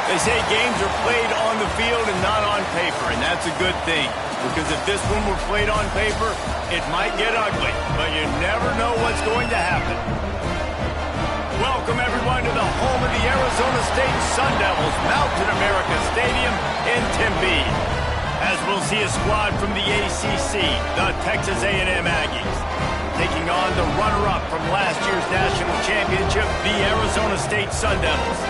They say games are played on the field and not on paper, and that's a good thing. Because if this one were played on paper, it might get ugly, but you never know what's going to happen. Welcome, everyone, to the home of the Arizona State Sun Devils, Mountain America Stadium in Tempe. As we'll see a squad from the ACC, the Texas A&M Aggies, taking on the runner-up from last year's national championship, the Arizona State Sun Devils.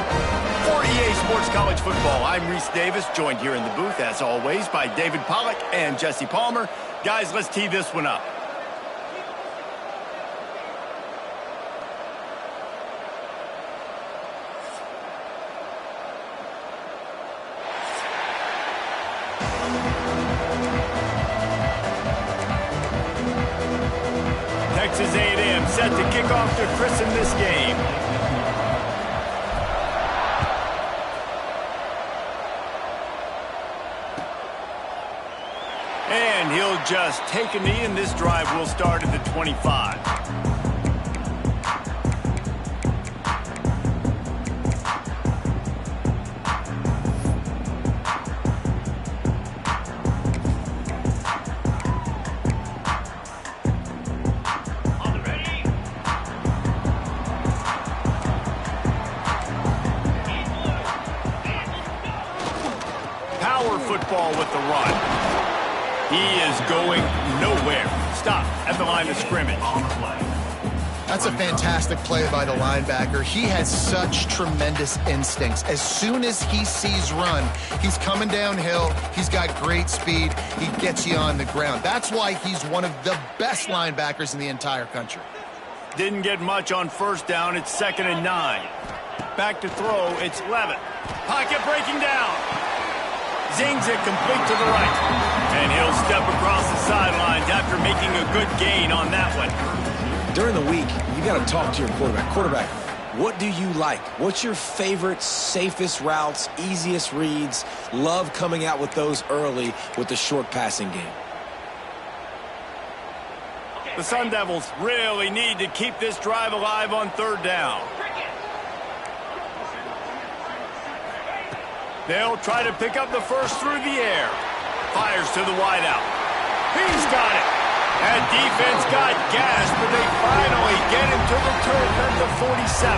For EA Sports College Football, I'm Reese Davis, joined here in the booth, as always, by David Pollack and Jesse Palmer. Guys, let's tee this one up. Texas A&M set to kick off to christen this game. And he'll just take a knee, and this drive will start at the 25. Power football with the run. He is going nowhere. Stop at the line of scrimmage. That's a fantastic play by the linebacker. He has such tremendous instincts. As soon as he sees run, he's coming downhill. He's got great speed. He gets you on the ground. That's why he's one of the best linebackers in the entire country. Didn't get much on first down. It's 2nd and 9. Back to throw. It's Levitt. Pocket breaking down. Zings it complete to the right. And he'll step across the sidelines after making a good gain on that one. During the week, you got to talk to your quarterback. Quarterback, what do you like? What's your favorite, safest routes, easiest reads? Love coming out with those early with the short passing game. The Sun Devils really need to keep this drive alive on 3rd down. They'll try to pick up the first through the air. Fires to the wideout. He's got it. That defense got gashed, but they finally get him to the turf at the 47.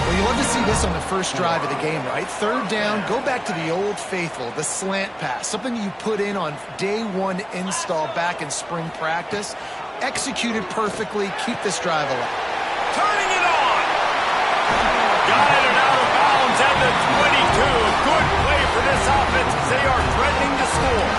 Well, you love to see this on the first drive of the game, right? 3rd down, go back to the old faithful, the slant pass, something you put in on day 1 install back in spring practice. Executed perfectly, keep this drive alive. Turning it on. Got it and out of bounds at the 22. Good play for this offense as they are threatening to score.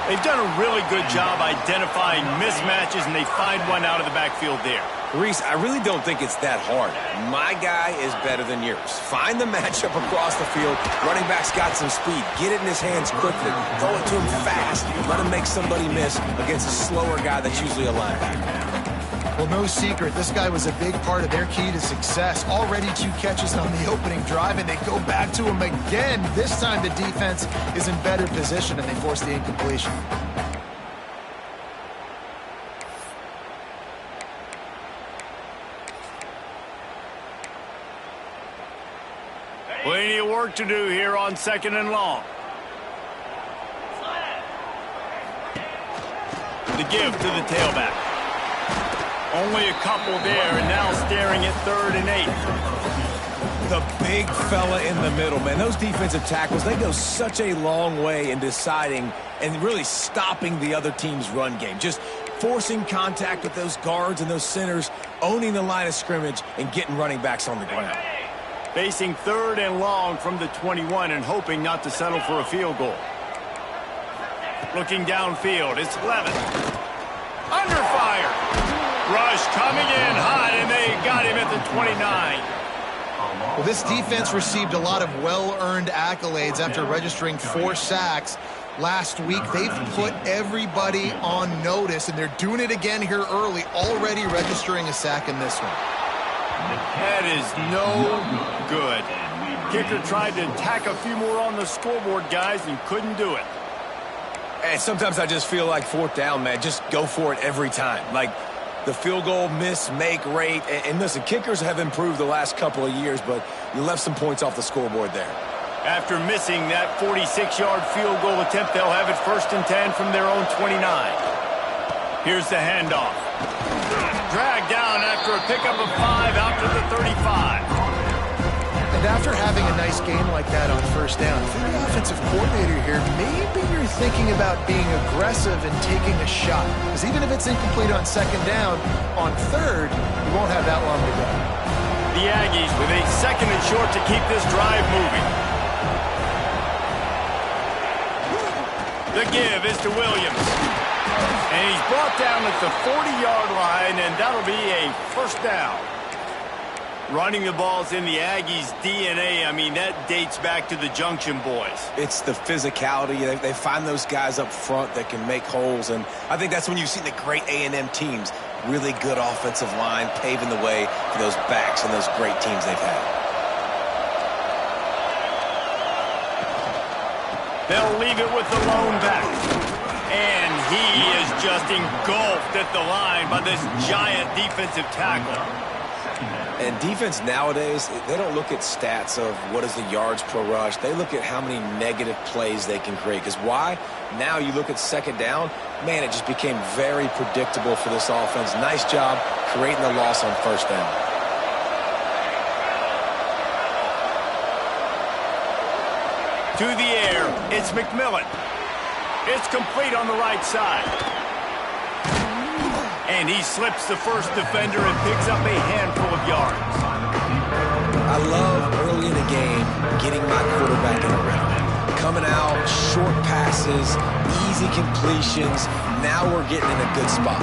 They've done a really good job identifying mismatches, and they find one out of the backfield there. Reese, I really don't think it's that hard. My guy is better than yours. Find the matchup across the field. Running back's got some speed. Get it in his hands quickly. Throw it to him fast. Let him make somebody miss against a slower guy that's usually a linebacker. Well, no secret, this guy was a big part of their key to success. Already 2 catches on the opening drive, and they go back to him again. This time the defense is in better position, and they force the incompletion. Plenty of work to do here on 2nd and long. The give to the tailback. Only a couple there, and now staring at 3rd and 8. The big fella in the middle, man. Those defensive tackles, they go such a long way in deciding and really stopping the other team's run game. Just forcing contact with those guards and those centers, owning the line of scrimmage, and getting running backs on the ground. Facing 3rd and long from the 21 and hoping not to settle for a field goal. Looking downfield, it's Levis. Under fire. Rush coming in hot, and they got him at the 29. Well, this defense received a lot of well-earned accolades after registering 4 sacks last week. They've put everybody on notice, and they're doing it again here early, already registering a sack in this one. That is no good. Kicker tried to tack a few more on the scoreboard, guys, and couldn't do it. And sometimes I just feel like 4th down, man. Just go for it every time. Like the field goal miss-make rate. And listen, kickers have improved the last couple of years, but you left some points off the scoreboard there. After missing that 46-yard field goal attempt, they'll have it 1st and 10 from their own 29. Here's the handoff. Dragged down after a pickup of 5 out to the 35. And after having a nice game like that on 1st down, if you're the offensive coordinator here, maybe you're thinking about being aggressive and taking a shot. Because even if it's incomplete on 2nd down, on 3rd, you won't have that long to go. The Aggies with a 2nd and short to keep this drive moving. The give is to Williams. And he's brought down at the 40-yard line, and that'll be a 1st down. Running the ball's in the Aggies' DNA. I mean, that dates back to the Junction boys. It's the physicality. They find those guys up front that can make holes, and I think that's when you see the great A&M teams. Really good offensive line, paving the way for those backs and those great teams they've had. They'll leave it with the lone back. And he is just engulfed at the line by this giant defensive tackle. And defense nowadays, they don't look at stats of what is the yards per rush. They look at how many negative plays they can create. Because why? Now you look at 2nd down, man, it just became very predictable for this offense. Nice job creating the loss on 1st down. To the air, it's McMillan. It's complete on the right side. And he slips the first defender and picks up a handful of yards. I love early in the game getting my quarterback in a rhythm. Coming out, short passes, easy completions. Now we're getting in a good spot.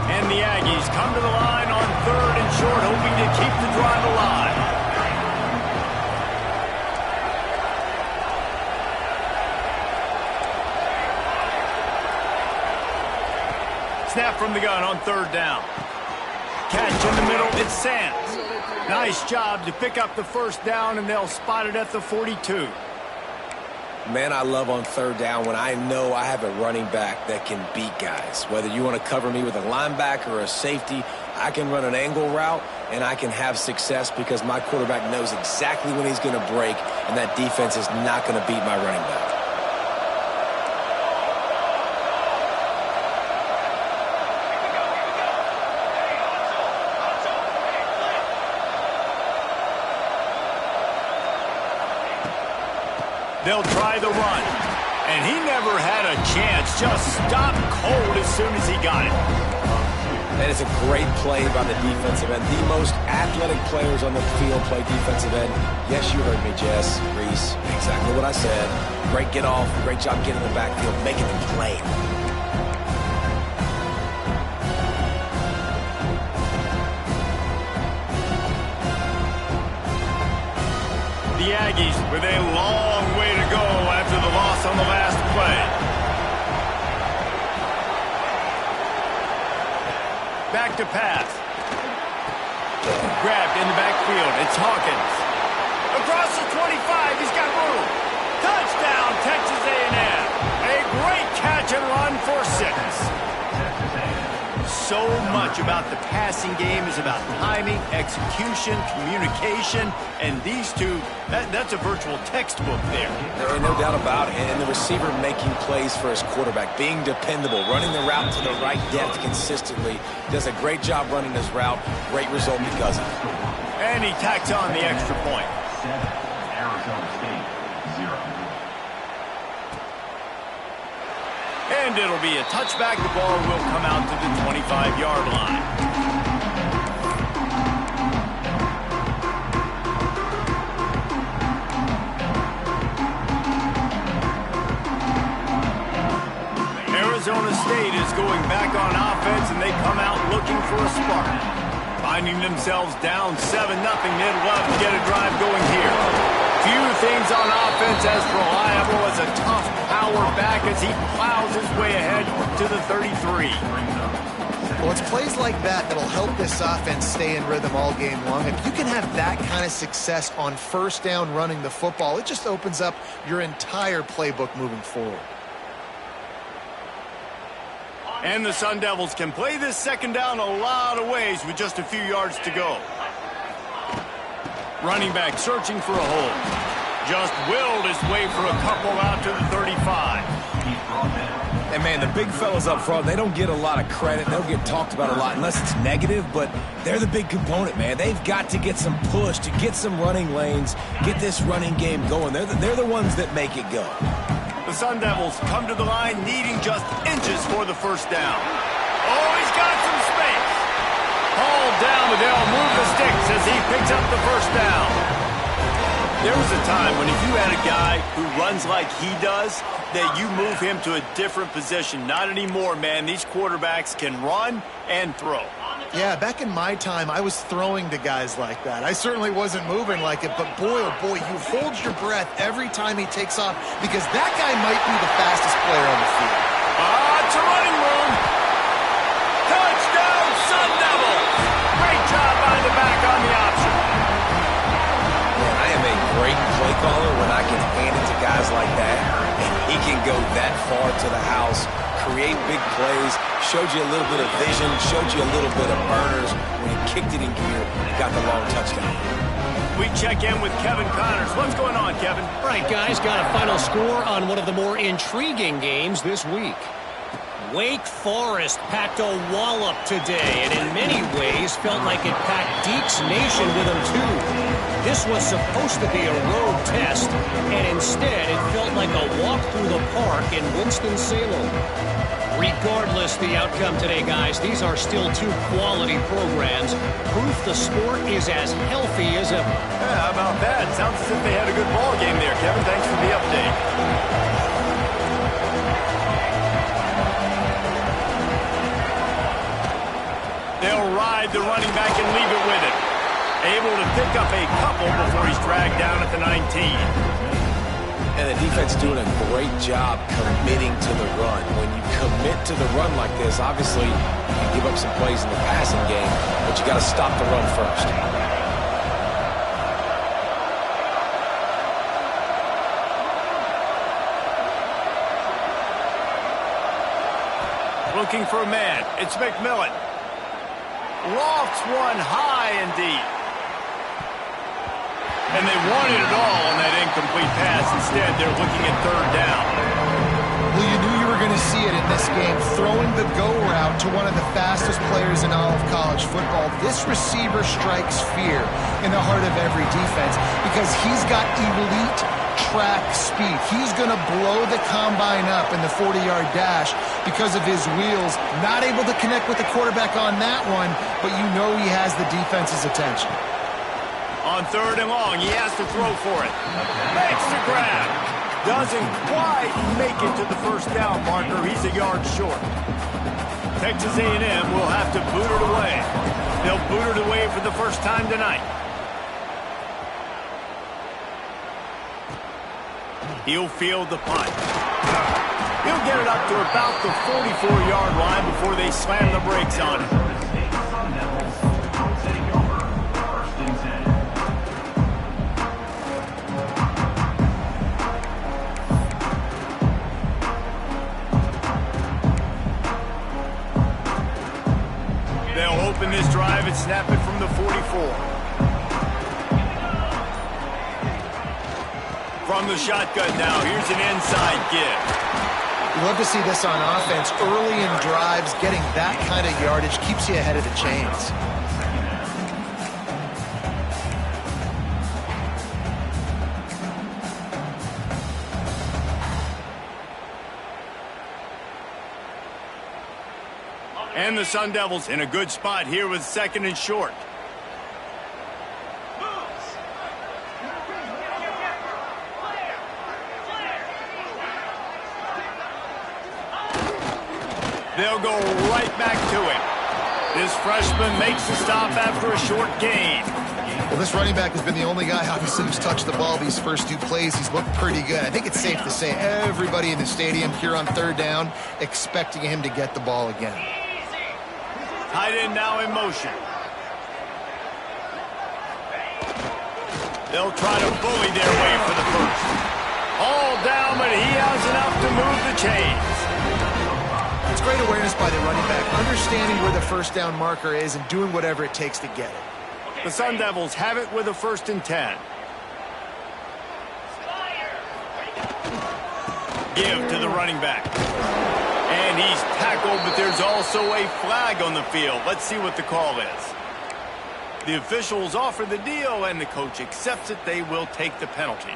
And the Aggies come to the line on 3rd and short, hoping to keep the drive alive. Snap from the gun on 3rd down. Catch in the middle, it's Sands. Nice job to pick up the 1st down, and they'll spot it at the 42. Man, I love on 3rd down when I know I have a running back that can beat guys. Whether you want to cover me with a linebacker or a safety, I can run an angle route, and I can have success because my quarterback knows exactly when he's going to break, and that defense is not going to beat my running back. They'll try the run. And he never had a chance. Just stopped cold as soon as he got it. That is a great play by the defensive end. The most athletic players on the field play defensive end. Yes, you heard me, Jess, Reese. Exactly what I said. Great get off. Great job getting in the backfield, making them play. The Aggies with a long way to go after the loss on the last play. Back to pass. Grabbed in the backfield. It's Hawkins. Across the 25. He's got room. Touchdown, Texas A&M. A great catch and run for 6. So much much about the passing game as about timing, execution, communication, and these two, that's a virtual textbook there. There ain't no doubt about it. And the receiver making plays for his quarterback, being dependable, running the route to the right depth consistently, does a great job running his route. Great result because of it. And he tacks on the extra point. 7, Arizona State, 0. And it'll be a touchback. The ball will come out to the 25-yard line. Arizona State is going back on offense, and they come out looking for a spark. Finding themselves down 7-0, they'd love to get a drive going here. Few things on offense as reliable as a tough power back as he plows his way ahead to the 33. Well, it's plays like that that'll help this offense stay in rhythm all game long. If you can have that kind of success on first down running the football, it just opens up your entire playbook moving forward. And the Sun Devils can play this second down a lot of ways with just a few yards to go. Running back searching for a hole. Just willed his way for a couple out to the 35. And, man, the big fellas up front, they don't get a lot of credit. They don't get talked about a lot unless it's negative, but they're the big component, man. They've got to get some push, to get some running lanes, get this running game going. They're the ones that make it go. The Sun Devils come to the line needing just inches for the first down. Oh, he's got some space. Hauled down, but they'll move the sticks as he picks up the first down. There was a time when if you had a guy who runs like he does, that you move him to a different position. Not anymore, man. These quarterbacks can run and throw. Yeah, back in my time, I was throwing to guys like that. I certainly wasn't moving like it, but boy, oh boy, you hold your breath every time he takes off because that guy might be the fastest player on the field. It's a running room. Touchdown, Sun Devils. Great job by the back on the option. Man, I am a great play caller when I can hand it to guys like that. And he can go that far to the house, create big plays, showed you a little bit of vision, showed you a little bit of burners. When he kicked it in gear, he got the long touchdown. We check in with Kevin Connors. What's going on, Kevin? All right, guys, got a final score on one of the more intriguing games this week. Wake Forest packed a wallop today, and in many ways felt like it packed Deeks Nation with them too. This was supposed to be a road test, and instead it felt like a walk through the park in Winston-Salem. Regardless the outcome today, guys, these are still two quality programs. Proof the sport is as healthy as ever. Yeah, how about that? Sounds as if they had a good ball game there, Kevin. Thanks for the update. They'll ride the running back and leave it with him. Able to pick up a couple before he's dragged down at the 19. And the defense doing a great job committing to the run. When you commit to the run like this, obviously you give up some plays in the passing game, but you got to stop the run first. Looking for a man. It's McMillan. Lofts one high and deep. And they wanted it all on that incomplete pass. Instead, they're looking at third down. Well, you knew you were going to see it in this game. Throwing the go route to one of the fastest players in all of college football. This receiver strikes fear in the heart of every defense because he's got elite track speed. He's going to blow the combine up in the 40-yard dash because of his wheels. Not able to connect with the quarterback on that one, but you know he has the defense's attention. On third and long, he has to throw for it. Makes the grab. Doesn't quite make it to the first down marker. He's a yard short. Texas A&M will have to boot it away. They'll boot it away for the first time tonight. He'll field the punt. He'll get it up to about the 44-yard line before they slam the brakes on it. They'll snap it from the 44. From the shotgun now, here's an inside give. You love to see this on offense. Early in drives, getting that kind of yardage keeps you ahead of the chains. And the Sun Devils in a good spot here with 2nd and short. They'll go right back to it. This freshman makes the stop after a short gain. Well, this running back has been the only guy, obviously, who's touched the ball these first 2 plays. He's looked pretty good. I think it's safe to say everybody in the stadium here on 3rd down expecting him to get the ball again. Tight end now in motion. They'll try to bully their way for the first. All down, but he has enough to move the chains. It's great awareness by the running back, understanding where the 1st down marker is and doing whatever it takes to get it. The Sun Devils have it with a 1st and 10. Give to the running back. And he's tackled, but there's also a flag on the field. Let's see what the call is. The officials offer the deal, and the coach accepts it. They will take the penalty.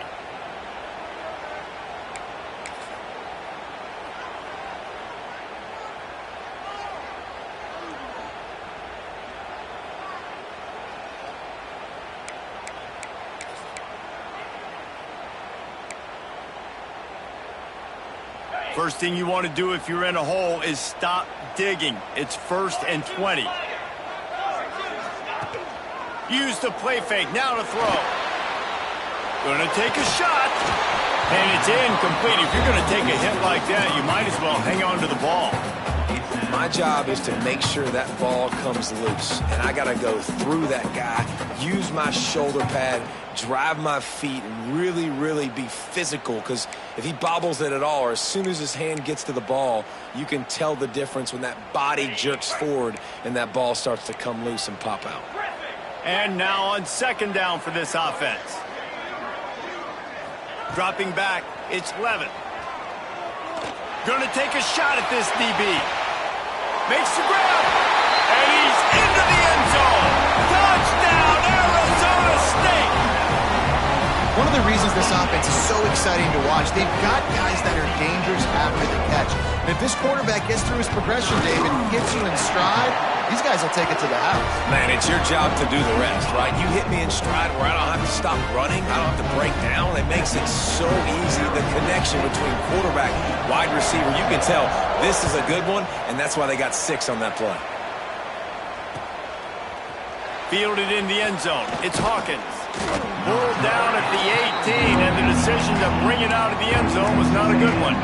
First thing you want to do if you're in a hole is stop digging. It's 1st and 20. Use the play fake. Now to throw. Going to take a shot. And it's incomplete. If you're going to take a hit like that, you might as well hang on to the ball. My job is to make sure that ball comes loose. And I got to go through that guy, use my shoulder pad, drive my feet, and really, really be physical. Because if he bobbles it at all, or as soon as his hand gets to the ball, you can tell the difference when that body jerks forward and that ball starts to come loose and pop out. And now on 2nd down for this offense. Dropping back, it's Levin. Going to take a shot at this DB. Makes the grab. And he's into the end zone. Touchdown, Arizona State. One of the reasons this offense is so exciting to watch, they've got guys that are dangerous after the catch. And if this quarterback gets through his progression, David, gets you in stride, these guys will take it to the house. Man, it's your job to do the rest, right? You hit me in stride where I don't have to stop running. I don't have to break down. It makes it so easy. The connection between quarterback, wide receiver, you can tell this is a good one, and that's why they got 6 on that play. Fielded in the end zone. It's Hawkins. Pulled down at the 18, and the decision to bring it out of the end zone was not a good one.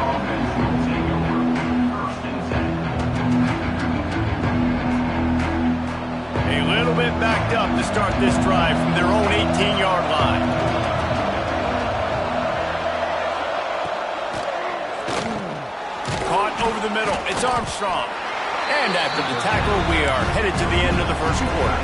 A little bit backed up to start this drive from their own 18-yard line. Caught over the middle. It's Armstrong. And after the tackle, we are headed to the end of the first quarter.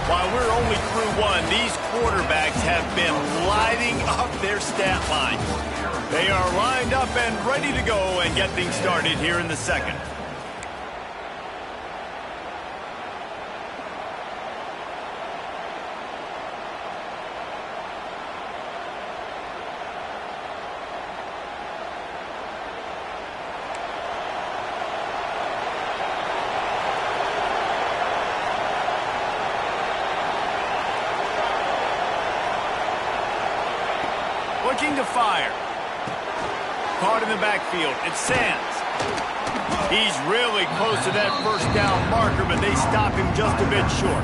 While we're only through 1, these quarterbacks have been lighting up their stat line. They are lined up and ready to go and get things started here in the 2nd. Looking to fire. Caught in the backfield. It's Sands. He's really close to that 1st down marker, but they stop him just a bit short.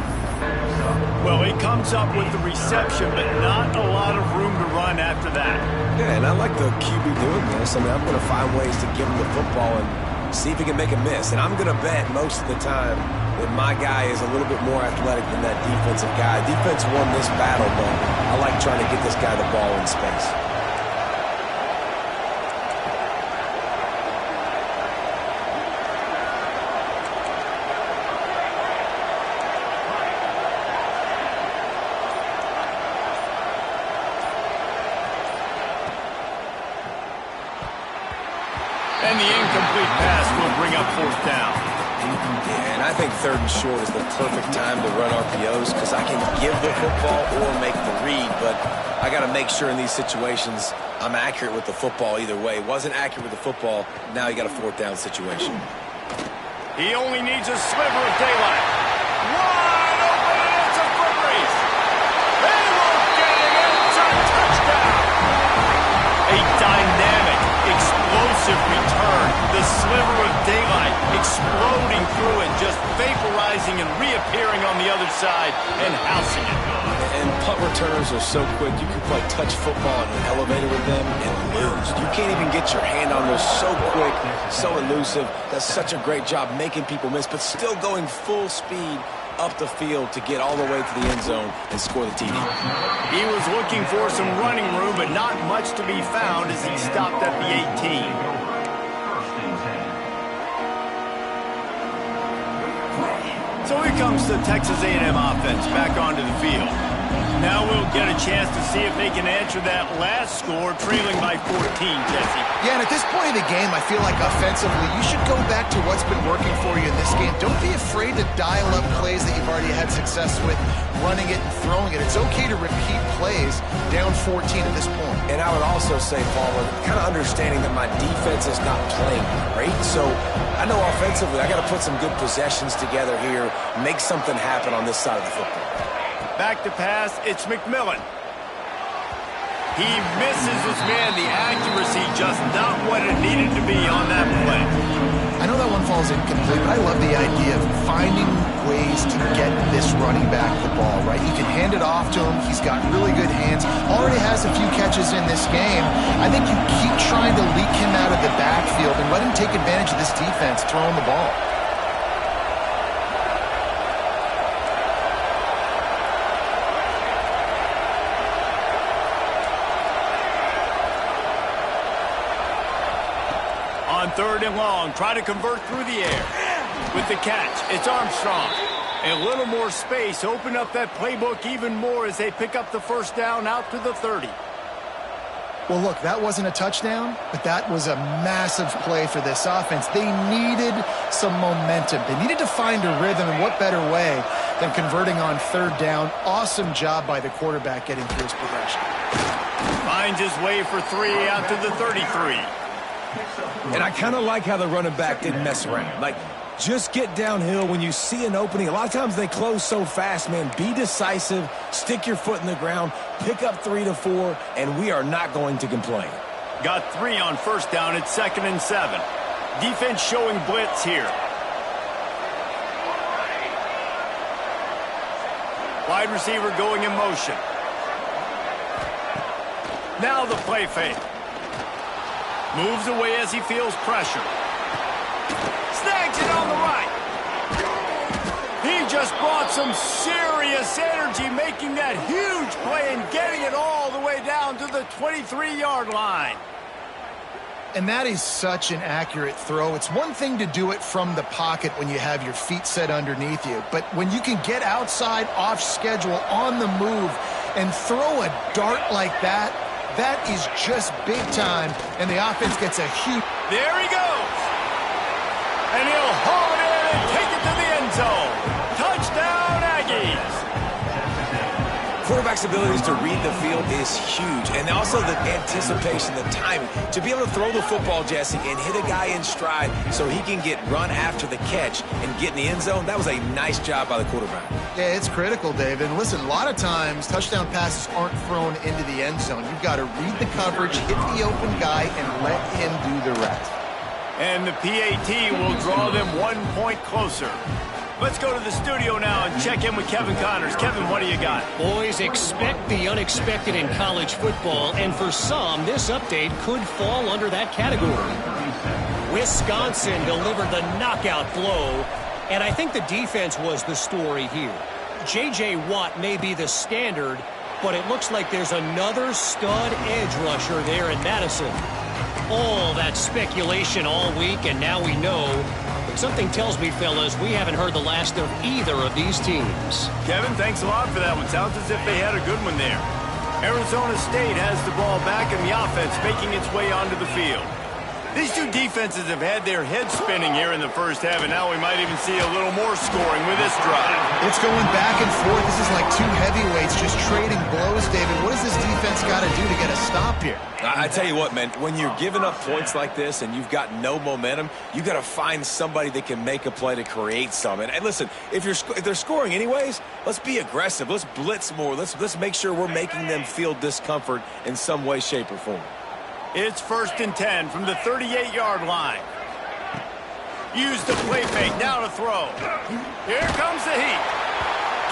Well, he comes up with the reception, but not a lot of room to run after that. Yeah, and I like the QB doing this. I mean, I'm going to find ways to give him the football and see if he can make a miss. And I'm going to bet most of the time that my guy is a little bit more athletic than that defensive guy. Defense won this battle, but I like trying to get this guy the ball in space. incomplete pass will bring up fourth down. Yeah, and I think third and short is the perfect time to run RPOs because I can give the football or make the read, but I got to make sure in these situations I'm accurate with the football either way. Wasn't accurate with the football, now you got a fourth down situation. He only needs a sliver of daylight. Wide open, and it's a foot race. They will get it. It's a touchdown. A dynamic, explosive return. The sliver of daylight exploding through it, just vaporizing and reappearing on the other side and housing it. And punt returners are so quick, you can play touch football in an elevator with them and lose. You can't even get your hand on those, so quick, so elusive. Does such a great job making people miss, but still going full speed up the field to get all the way to the end zone and score the TD. He was looking for some running room, but not much to be found as he stopped at the 18. So here comes the Texas A&M offense back onto the field. Now we'll get a chance to see if they can answer that last score, trailing by 14, Jesse. Yeah, and at this point of the game, I feel like offensively, you should go back to what's been working for you in this game. Don't be afraid to dial up plays that you've already had success with, running it and throwing it. It's okay to repeat plays down 14 at this point. And I would also say, Palmer, kind of understanding that my defense is not playing great, so I know offensively I got to put some good possessions together here, make something happen on this side of the football. Back to pass, it's McMillan. He misses his man. The accuracy just not what it needed to be on that play. I know that one falls incomplete, but I love the idea of finding ways to get this running back the ball, right? You can hand it off to him. He's got really good hands. Already has a few catches in this game. I think you keep trying to leak him out of the backfield and let him take advantage of this defense throwing the ball. On third and long, try to convert through the air. With the catch, it's Armstrong. A little more space, open up that playbook even more as they pick up the first down out to the 30. Well, look, that wasn't a touchdown, but that was a massive play for this offense. They needed some momentum. They needed to find a rhythm, and what better way than converting on third down. Awesome job by the quarterback getting through his progression. Finds his way for 3 out to the 33. And I kind of like how the running back didn't mess around. Like, just get downhill when you see an opening. A lot of times they close so fast, man. Be decisive, stick your foot in the ground, pick up 3 to 4, and we are not going to complain. Got 3 on first down. It's 2nd and 7. Defense showing blitz here. Wide receiver going in motion. Now the play fake. Moves away as he feels pressure. Snags it on the right. He just brought some serious energy, making that huge play and getting it all the way down to the 23-yard line. And that is such an accurate throw. It's one thing to do it from the pocket when you have your feet set underneath you, but when you can get outside, off schedule, on the move, and throw a dart like that, that is just big time, and the offense gets a huge... There he goes. And he'll haul it in and take it to the end zone. Touchdown, Aggies. Quarterback's abilities to read the field is huge, and also the anticipation, the timing. To be able to throw the football, Jesse, and hit a guy in stride so he can get run after the catch and get in the end zone, that was a nice job by the quarterback. Yeah, it's critical, Dave. And listen, a lot of times touchdown passes aren't thrown into the end zone. You've got to read the coverage, hit the open guy, and let him do the rest. And the PAT will draw them 1 point closer. Let's go to the studio now and check in with Kevin Connors. Kevin, what do you got? Boys, expect the unexpected in college football, and for some, this update could fall under that category. Wisconsin delivered the knockout blow, and I think the defense was the story here. J.J. Watt may be the standard, but it looks like there's another stud edge rusher there in Madison. All that speculation all week, and now we know. But something tells me, fellas, we haven't heard the last of either of these teams. Kevin, thanks a lot for that one. Sounds as if they had a good one there. Arizona State has the ball back, and the offense making its way onto the field. These two defenses have had their heads spinning here in the first half, and now we might even see a little more scoring with this drive. It's going back and forth. This is like two heavyweights just trading blows, David. What does this defense got to do to get a stop here? I tell you what, man, when you're giving up points like this and you've got no momentum, you got to find somebody that can make a play to create some. And listen, if they're scoring anyways, let's be aggressive. Let's blitz more. Let's make sure we're making them feel discomfort in some way, shape, or form. It's 1st and 10 from the 38-yard line. Use the play fake, now to throw. Here comes the heat.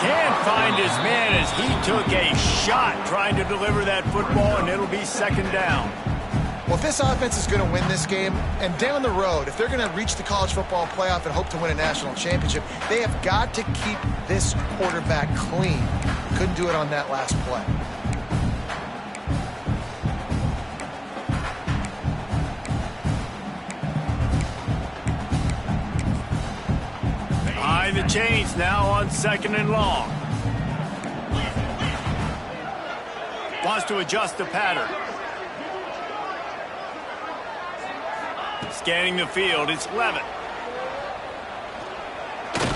Can't find his man as he took a shot trying to deliver that football, and it'll be 2nd down. Well, if this offense is going to win this game, and down the road, if they're going to reach the college football playoff and hope to win a national championship, they have got to keep this quarterback clean. Couldn't do it on that last play. Behind the chains now on 2nd and long. Wants to adjust the pattern. Scanning the field, it's Levitt.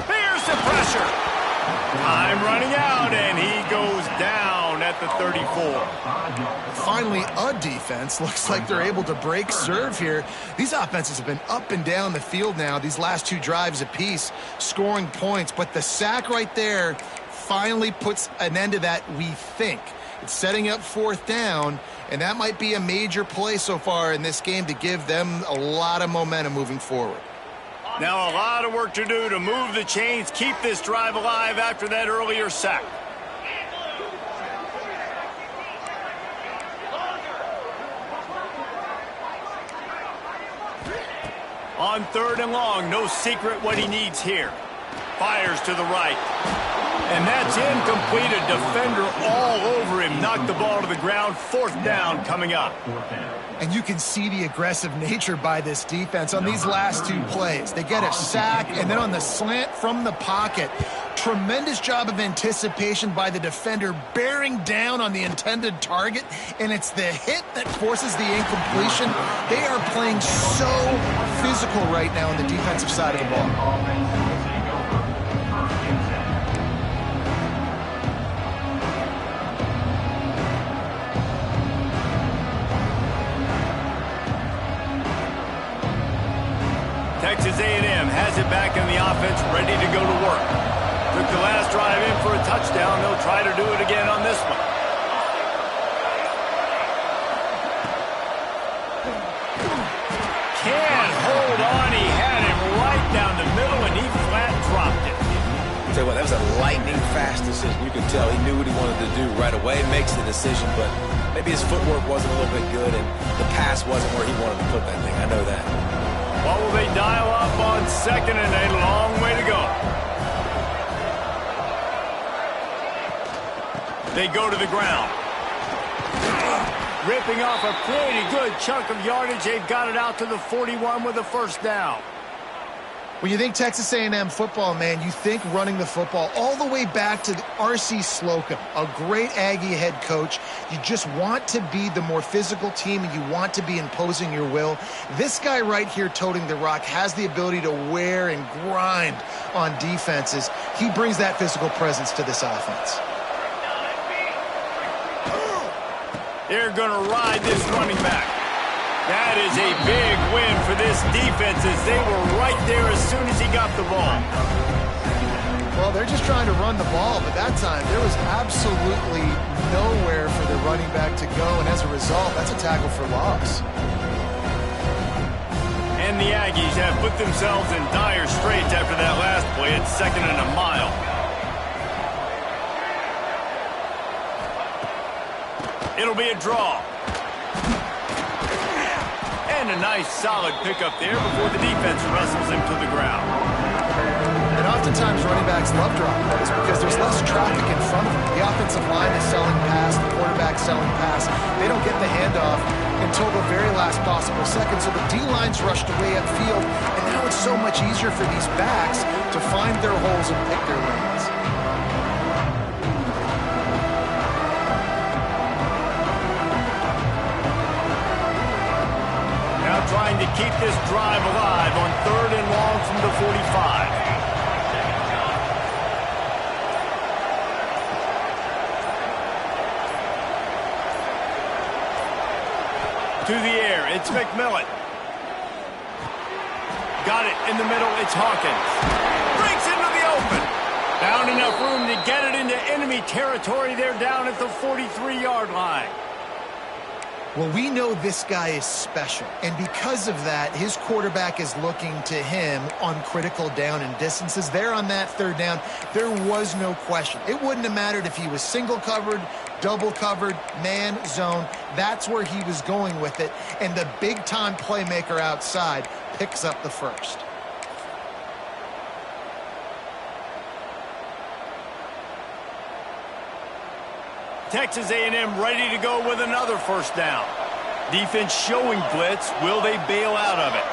Here's the pressure. Time running out, and he goes down at the 34. Finally, a defense. Looks like they're able to break serve here. These offenses have been up and down the field now, these last two drives apiece, scoring points. But the sack right there finally puts an end to that, we think. It's setting up 4th down, and that might be a major play so far in this game to give them a lot of momentum moving forward. Now a lot of work to do to move the chains, keep this drive alive after that earlier sack. On 3rd and long, no secret what he needs here. Fires to the right. And that's incomplete. A defender all over him. Knocked the ball to the ground. 4th down coming up. And you can see the aggressive nature by this defense on these last two plays. They get a sack, and then on the slant from the pocket, tremendous job of anticipation by the defender, bearing down on the intended target, and it's the hit that forces the incompletion. They are playing so physical right now on the defensive side of the ball. Texas A&M has it back in the offense, ready to go to work. Took the last drive in for a touchdown. They'll try to do it again on this one. Can't hold on. He had him right down the middle, and he flat dropped it. Tell you what, that was a lightning-fast decision. You could tell he knew what he wanted to do right away. Makes the decision, but maybe his footwork wasn't a little bit good, and the pass wasn't where he wanted to put that thing. I know that. What will they dial up on 2nd and a long way to go? They go to the ground. Ripping off a pretty good chunk of yardage. They've got it out to the 41 with a 1st down. When you think Texas A&M football, man, you think running the football all the way back to R.C. Slocum, a great Aggie head coach. You just want to be the more physical team, and you want to be imposing your will. This guy right here toting the rock has the ability to wear and grind on defenses. He brings that physical presence to this offense. They're going to ride this running back. That is a big win for this defense as they were right there as soon as he got the ball. Well, they're just trying to run the ball, but that time there was absolutely nowhere for the running back to go, and as a result, that's a tackle for loss. And the Aggies have put themselves in dire straits after that last play at 2nd and a mile. It'll be a draw. And a nice solid pickup there before the defense wrestles him to the ground. And oftentimes running backs love drop plays because there's less traffic in front of them. The offensive line is selling pass, the quarterback selling pass. They don't get the handoff until the very last possible second. So the D-line's rushed away upfield, and now it's so much easier for these backs to find their holes and pick their lanes. Trying to keep this drive alive on 3rd and long from the 45. To the air, it's McMillan. Got it in the middle, it's Hawkins. Breaks into the open. Found enough room to get it into enemy territory. They're down at the 43-yard line. Well, we know this guy is special, and because of that, his quarterback is looking to him on critical down and distances. There on that 3rd down, there was no question. It wouldn't have mattered if he was single covered, double covered, man, zone. That's where he was going with it, and the big-time playmaker outside picks up the first. Texas A&M ready to go with another 1st down. Defense showing blitz. Will they bail out of it?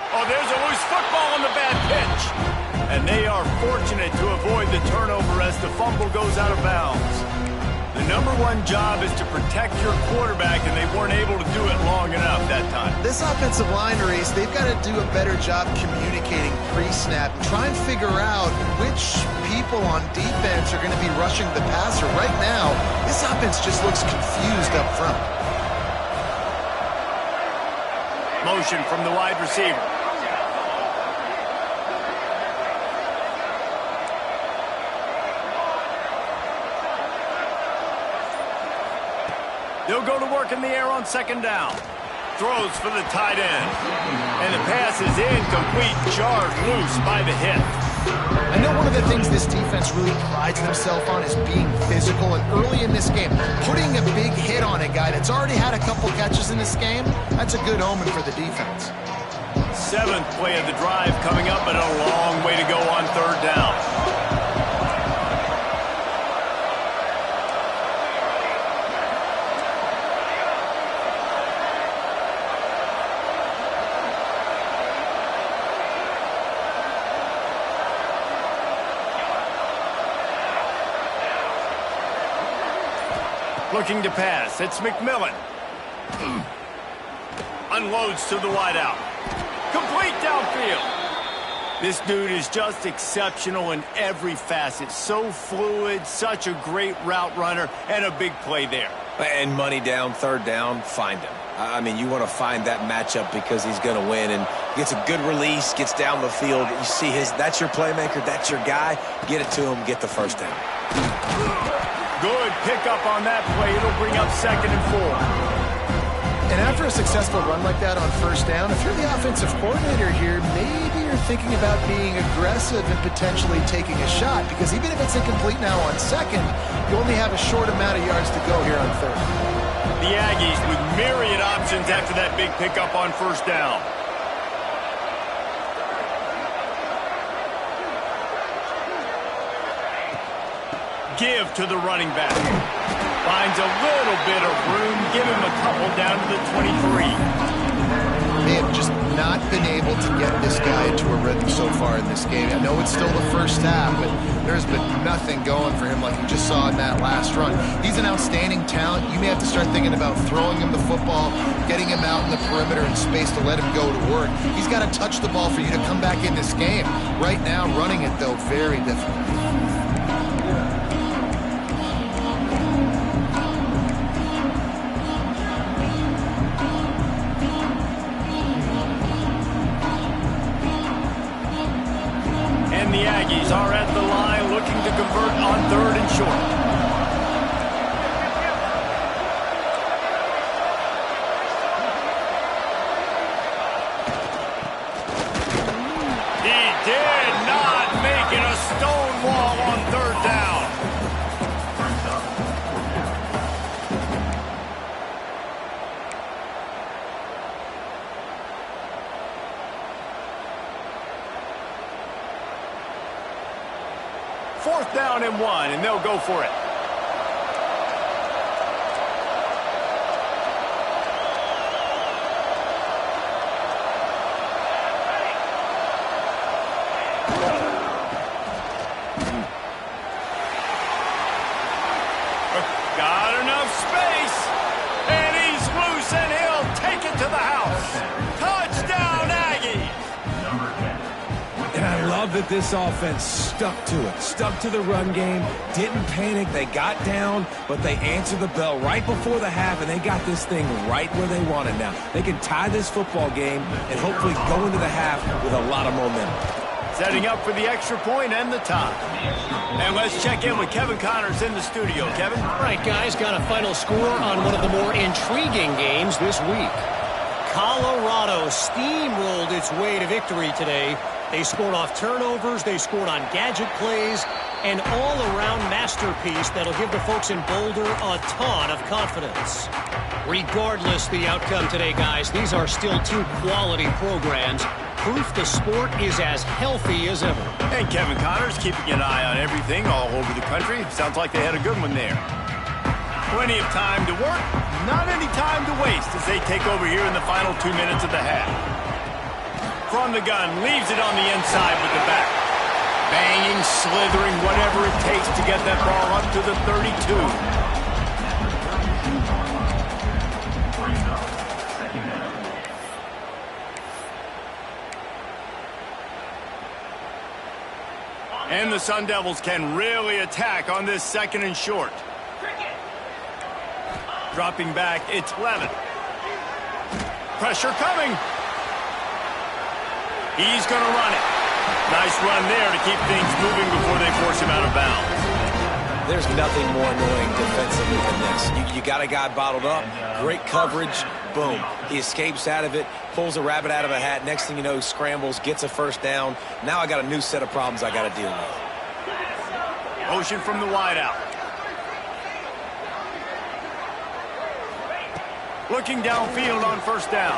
Oh, there's a loose football on the bad pitch. And they are fortunate to avoid the turnover as the fumble goes out of bounds. The number one job is to protect your quarterback, and they weren't able to do it long enough that time. This offensive line race, they've got to do a better job communicating pre-snap and try and figure out which people on defense are going to be rushing the passer. Right now, this offense just looks confused up front. Motion from the wide receiver. They'll go to work in the air on 2nd down. Throws for the tight end. And the pass is incomplete, jarred loose by the hit. I know one of the things this defense really prides themselves on is being physical, and early in this game, putting a big hit on a guy that's already had a couple catches in this game, that's a good omen for the defense. 7th play of the drive coming up, but a long way to go on 3rd down. Looking to pass, it's McMillan. Unloads to the wideout. Complete downfield. This dude is just exceptional in every facet. So fluid, such a great route runner, and a big play there. And money down, 3rd down, find him. I mean, you want to find that matchup because he's going to win, and gets a good release, gets down the field. You see that's your playmaker, that's your guy. Get it to him, get the 1st down. Good pickup on that play. It'll bring up 2nd and 4. And after a successful run like that on 1st down, if you're the offensive coordinator here, maybe you're thinking about being aggressive and potentially taking a shot, because even if it's incomplete now on 2nd, you only have a short amount of yards to go here on 3rd. The Aggies with myriad options after that big pickup on 1st down. Give to the running back. Finds a little bit of room. Give him a couple down to the 23. They have just not been able to get this guy into a rhythm so far in this game. I know it's still the 1st half, but there's been nothing going for him like you just saw in that last run. He's an outstanding talent. You may have to start thinking about throwing him the football, getting him out in the perimeter in space to let him go to work. He's got to touch the ball for you to come back in this game. Right now, running it, though, very difficult. The Aggies are at the line looking to convert on 3rd and short. He did not make it a stone wall on 3rd down. Fourth down and 1, and they'll go for it. Got enough space, and he's that this offense stuck to it, stuck to the run game, didn't panic. They got down, but they answered the bell right before the half, and they got this thing right where they want it now. They can tie this football game and hopefully go into the half with a lot of momentum. Setting up for the extra point and the tie. And let's check in with Kevin Connors in the studio. Kevin? All right, guys, got a final score on one of the more intriguing games this week. Colorado steamrolled its way to victory today. They scored off turnovers, they scored on gadget plays, an all-around masterpiece that'll give the folks in Boulder a ton of confidence. Regardless the outcome today, guys, these are still two quality programs. Proof the sport is as healthy as ever. And Kevin Connors keeping an eye on everything all over the country. Sounds like they had a good one there. Plenty of time to work, not any time to waste as they take over here in the final 2 minutes of the half. From the gun, leaves it on the inside with the back. Banging, slithering, whatever it takes to get that ball up to the 32. And the Sun Devils can really attack on this second and short. Dropping back, it's Levin. Pressure coming. He's going to run it. Nice run there to keep things moving before they force him out of bounds. There's nothing more annoying defensively than this. You got a guy bottled up, great coverage, boom. He escapes out of it, pulls a rabbit out of a hat. Next thing you know, he scrambles, gets a first down. Now I got a new set of problems I got to deal with. Motion from the wideout. Looking downfield on first down.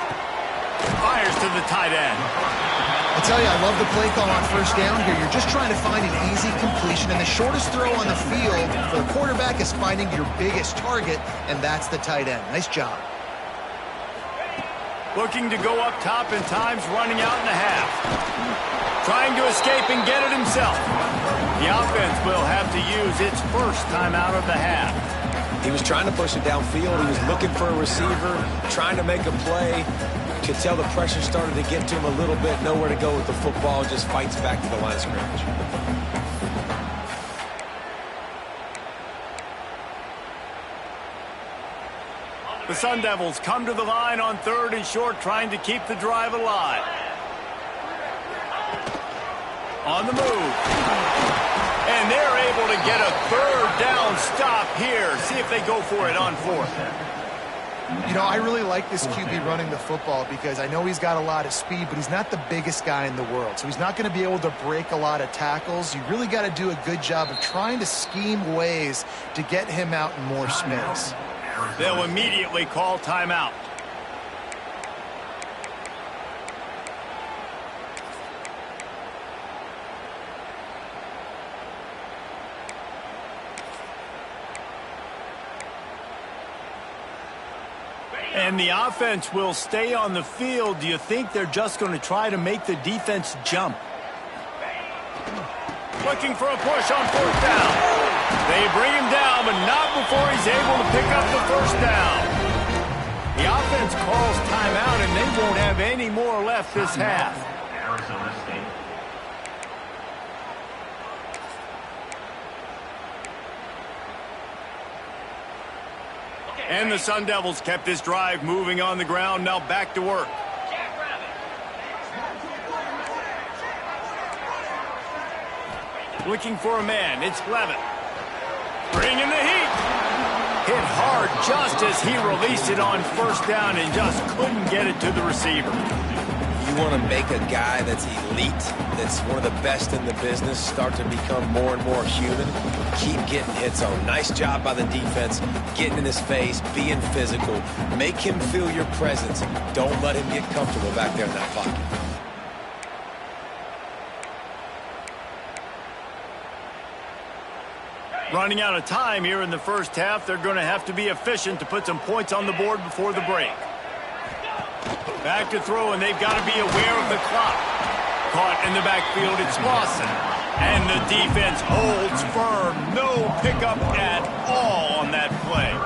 Fires to the tight end. I tell you, I love the play call on first down here. You're just trying to find an easy completion, and the shortest throw on the field for the quarterback is finding your biggest target, and that's the tight end. Nice job. Looking to go up top, and time's running out in the half. Trying to escape and get it himself. The offense will have to use its first time out of the half. He was trying to push it downfield. He was looking for a receiver, trying to make a play. Could tell the pressure started to get to him a little bit. Nowhere to go with the football. Just fights back to the line of scrimmage. The Sun Devils come to the line on third and short, trying to keep the drive alive. On the move. And they're able to get a third down stop here. See if they go for it on fourth. You know, I really like this QB running the football because I know he's got a lot of speed, but he's not the biggest guy in the world. So he's not going to be able to break a lot of tackles. You really got to do a good job of trying to scheme ways to get him out in more space. They'll immediately call timeout. And the offense will stay on the field. Do you think they're just going to try to make the defense jump? Looking for a push on fourth down. They bring him down, but not before he's able to pick up the first down. The offense calls timeout, and they won't have any more left this half. Arizona State. And the Sun Devils kept this drive moving on the ground. Now back to work. Looking for a man. It's Levin. Bringing the heat. Hit hard just as he released it on first down and just couldn't get it to the receiver. You want to make a guy that's elite, that's one of the best in the business, start to become more and more human. Keep getting hits on. Nice job by the defense, getting in his face, being physical. Make him feel your presence. Don't let him get comfortable back there in that pocket. Running out of time here in the first half. They're going to have to be efficient to put some points on the board before the break. Back to throw, and they've got to be aware of the clock. Caught in the backfield, it's Lawson. And the defense holds firm. No pickup at all on that play.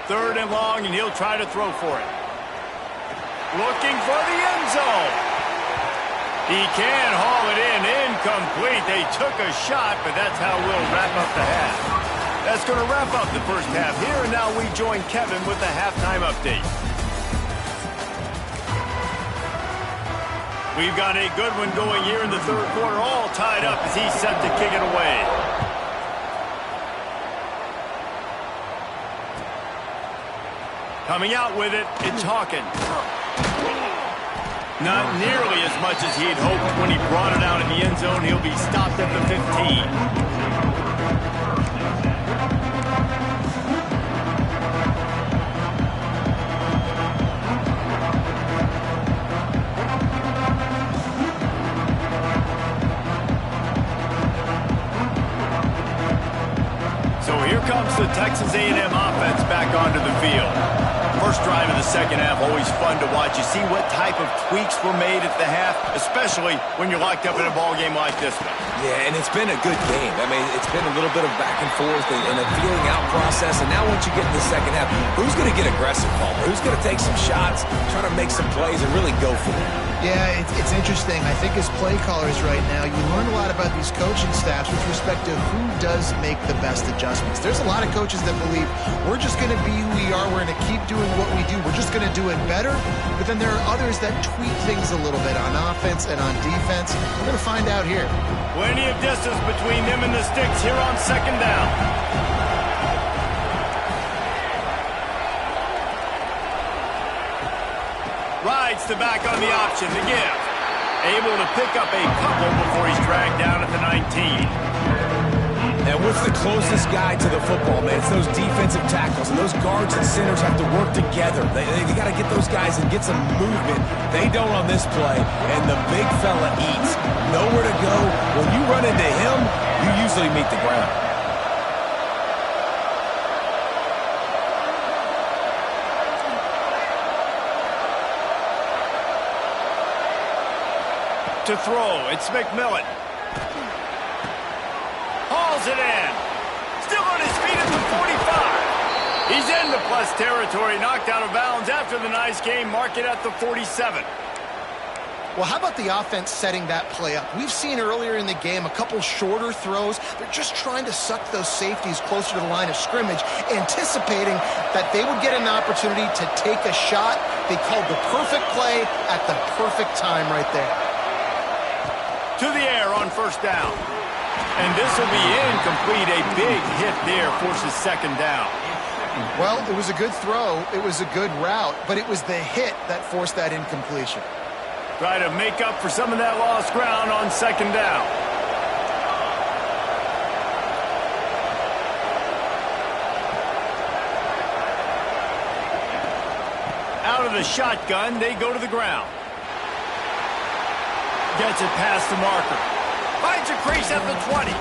Third and long, and he'll try to throw for it. looking for the end zone. He can haul it in, incomplete. They took a shot, but that's how we'll wrap up the half. That's going to wrap up the first half here, and now we join Kevin with the halftime update. We've got a good one going here in the third quarter, all tied up as he's set to kick it away. Coming out with it, it's Hawkins. Not nearly as much as he'd hoped when he brought it out in the end zone. He'll be stopped at the 15. So here comes the Texas A&M offense back onto the field. First drive of the second half, always fun to watch. You see what type of tweaks were made at the half, especially when you're locked up in a ball game like this one. Yeah, and it's been a good game. I mean, it's been a little bit of back and forth and a feeling out process. And now once you get in the second half, who's going to get aggressive, Paul? Who's going to take some shots, try to make some plays, and really go for it? Yeah, it's interesting. I think as play callers right now, you learn a lot about these coaching staffs with respect to who does make the best adjustments. There's a lot of coaches that believe we're just going to be who we are. We're going to keep doing what we do. We're just going to do it better. But then there are others that tweak things a little bit on offense and on defense. We're going to find out here. Plenty of distance between them and the sticks here on second down. Rides the back on the option to give. Able to pick up a couple before he's dragged down at the 19. And what's the closest guy to the football, man? It's those defensive tackles, and those guards and centers have to work together. They got to get those guys and get some movement. They don't on this play, and the big fella eats. Nowhere to go. When you run into him, you usually meet the ground. To throw, it's McMillan. Hauls it in. Still on his feet at the 45. He's into plus territory, knocked out of bounds after the nice game. Mark it at the 47. Well, how about the offense setting that play up? We've seen earlier in the game a couple shorter throws. They're just trying to suck those safeties closer to the line of scrimmage, anticipating that they would get an opportunity to take a shot. They called the perfect play at the perfect time right there. To the air on first down. And this will be incomplete. A big hit there forces second down. Well, it was a good throw. It was a good route, but it was the hit that forced that incompletion. Try to make up for some of that lost ground on second down. Out of the shotgun, they go to the ground. Gets it past the marker. Finds a crease at the 20.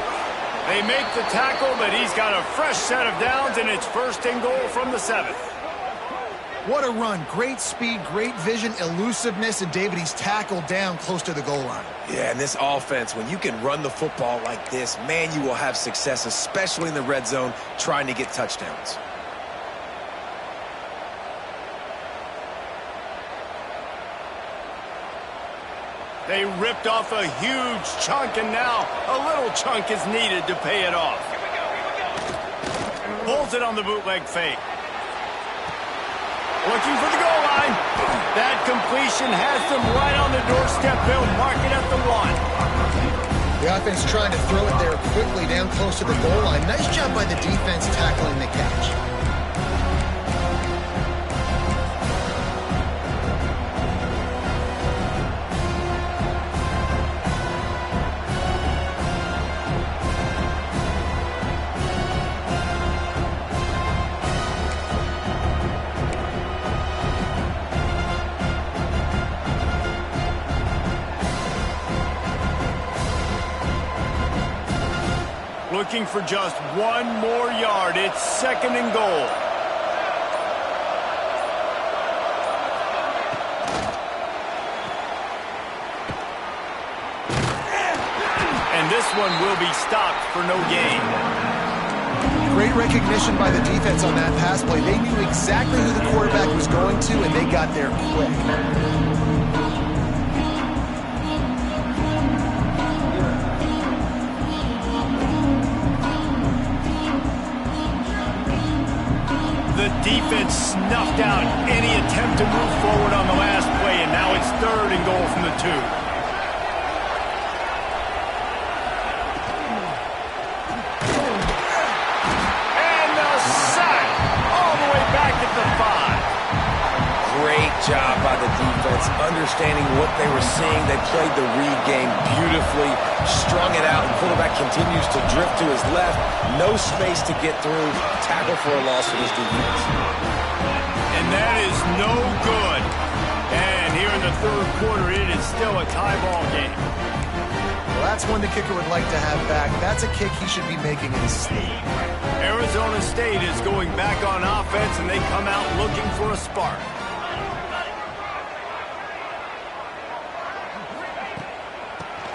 They make the tackle, but he's got a fresh set of downs, and it's first and goal from the 7. What a run. Great speed, great vision, elusiveness, and David, he's tackled down close to the goal line. Yeah, and this offense, when you can run the football like this, man, you will have success, especially in the red zone, trying to get touchdowns. They ripped off a huge chunk, and now a little chunk is needed to pay it off. Pulls it on the bootleg fake. Looking for the goal line. That completion has them right on the doorstep. They'll mark it at the 1. The offense trying to throw it there quickly down close to the goal line. Nice job by the defense tackling the catch. Looking for just one more yard. It's second and goal. And this one will be stopped for no gain. Great recognition by the defense on that pass play. They knew exactly who the quarterback was going to, and they got there quick. The defense snuffed out any attempt to move forward on the last play, and now it's 3rd and goal from the 2. And the sack all the way back at the 5. Great job by the defense, understanding what they were seeing. They played the read game beautifully, strung it out, and quarterback continues to drift to his left. No space to get through. Tackle for a loss for this defense. And that is no good. And here in the 3rd quarter, it is still a tie ball game. Well, that's one the kicker would like to have back. That's a kick he should be making in his sleep. Arizona State is going back on offense, and they come out looking for a spark.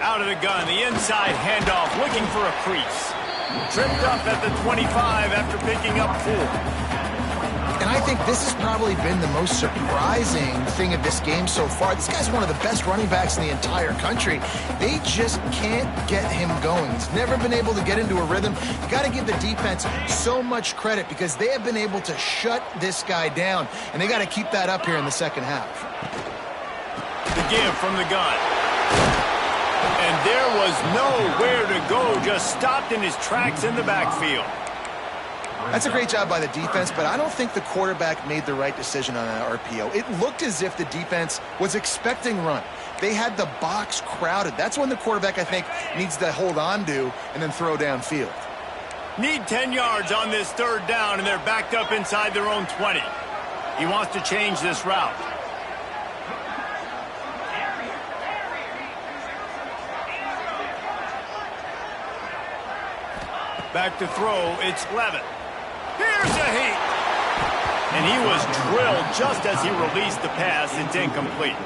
Out of the gun, the inside handoff, looking for a crease. Tripped up at the 25 after picking up 4. And I think this has probably been the most surprising thing of this game so far. This guy's one of the best running backs in the entire country. They just can't get him going. He's never been able to get into a rhythm. You got to give the defense so much credit because they have been able to shut this guy down, and they got to keep that up here in the 2nd half. The give from the gun. And there was nowhere to go, just stopped in his tracks in the backfield. That's a great job by the defense, but I don't think the quarterback made the right decision on that RPO. It looked as if the defense was expecting run. They had the box crowded. That's when the quarterback, I think, needs to hold on to and then throw downfield. Need 10 yards on this 3rd down, and they're backed up inside their own 20. He wants to change this route. Back to throw, it's Levitt. Here's a heat. And he was drilled just as he released the pass. It's incomplete.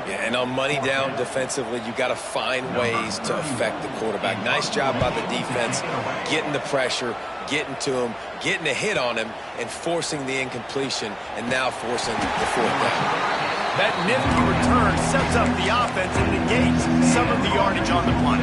Yeah, and on money down defensively, you got to find ways to affect the quarterback. Nice job by the defense, getting the pressure, getting to him, getting a hit on him, and forcing the incompletion, and now forcing the 4th down. That nifty return sets up the offense and negates some of the yardage on the punt.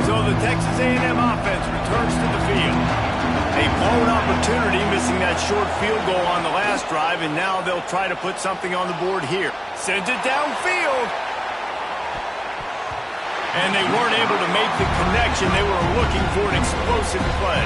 So the Texas A&M offense returns to the field. A blown opportunity, missing that short field goal on the last drive, and now they'll try to put something on the board here. Sends it downfield. And they weren't able to make the connection. They were looking for an explosive play.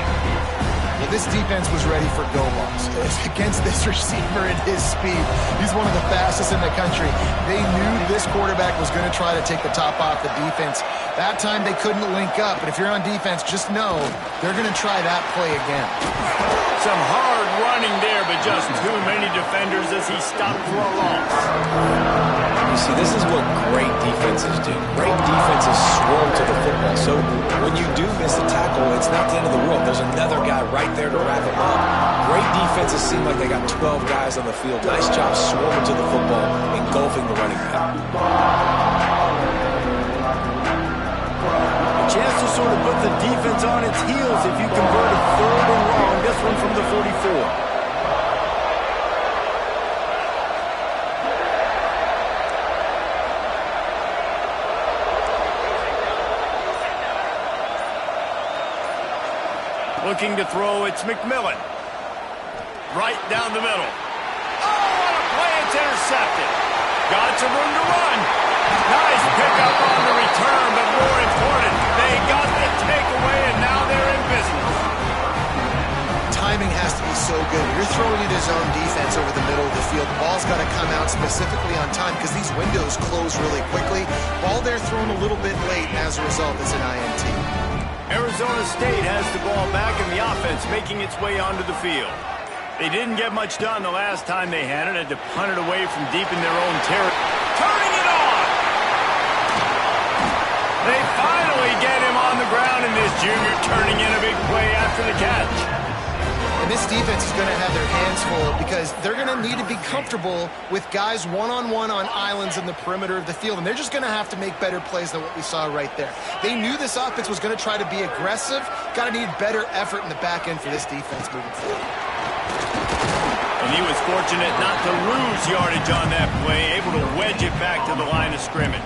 Well, this defense was ready for go balls. Against this receiver at his speed, he's one of the fastest in the country. They knew this quarterback was going to try to take the top off the defense. That time they couldn't link up, but if you're on defense, just know they're going to try that play again. Some hard running there, but just too many defenders as he stopped for a loss. You see, this is what great defenses do. Great defenses swarm to the football. So when you do miss a tackle, it's not the end of the world. There's another guy right there to wrap him up. Great defenses seem like they got 12 guys on the field. Nice job swarming to the football, engulfing the running back. A chance to sort of put the defense on its heels if you convert a 3rd and long. This one from the 44. Looking to throw, it's McMillan. Right down the middle. Oh, what a play, it's intercepted. Got some room to run. Nice pickup on the return, but more important, they got the takeaway, and now they're in business. Timing has to be so good. You're throwing into zone defense over the middle of the field. The ball's got to come out specifically on time because these windows close really quickly. Ball there thrown a little bit late, and as a result, it's an INT. Arizona State has the ball back in the offense, making its way onto the field. They didn't get much done the last time they had it, had to punt it away from deep in their own territory. Turning it on! They finally get him on the ground, and this junior turning in a big play after the catch. And this defense is going to have their hands full because they're going to need to be comfortable with guys one-on-one on islands in the perimeter of the field, and they're just going to have to make better plays than what we saw right there. They knew this offense was going to try to be aggressive. Got to need better effort in the back end for this defense moving forward. And he was fortunate not to lose yardage on that play, able to wedge it back to the line of scrimmage.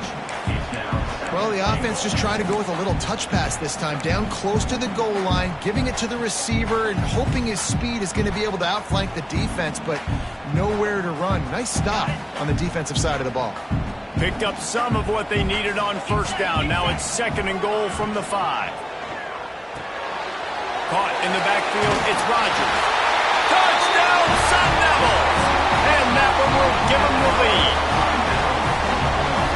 Well, the offense just trying to go with a little touch pass this time, down close to the goal line, giving it to the receiver and hoping his speed is going to be able to outflank the defense, but nowhere to run. Nice stop on the defensive side of the ball. Picked up some of what they needed on first down. Now it's 2nd and goal from the 5. Caught in the backfield, it's Rodgers. Touchdown, Sun Devils! And that one will give them the lead.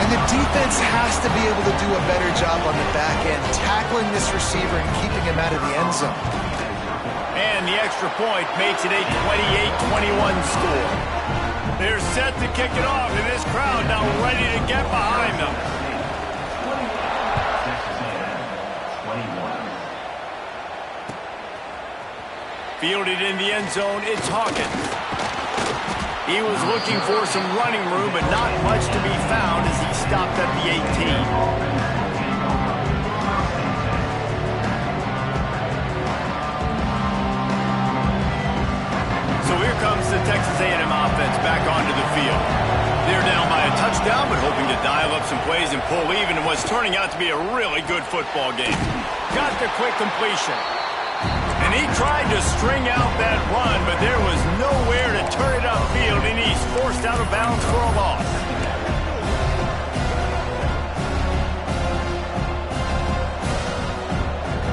And the defense has to be able to do a better job on the back end, tackling this receiver and keeping him out of the end zone. And the extra point makes it a 28-21 score. They're set to kick it off, and this crowd now ready to get behind them. Fielded in the end zone, it's Hawkins. He was looking for some running room, but not much to be found as he stopped at the 18. So here comes the Texas A&M offense back onto the field. They're down by a touchdown, but hoping to dial up some plays and pull even in what's turning out to be a really good football game. Got the quick completion. And he tried to string out that run, but there was nowhere to turn it upfield, and he's forced out of bounds for a loss.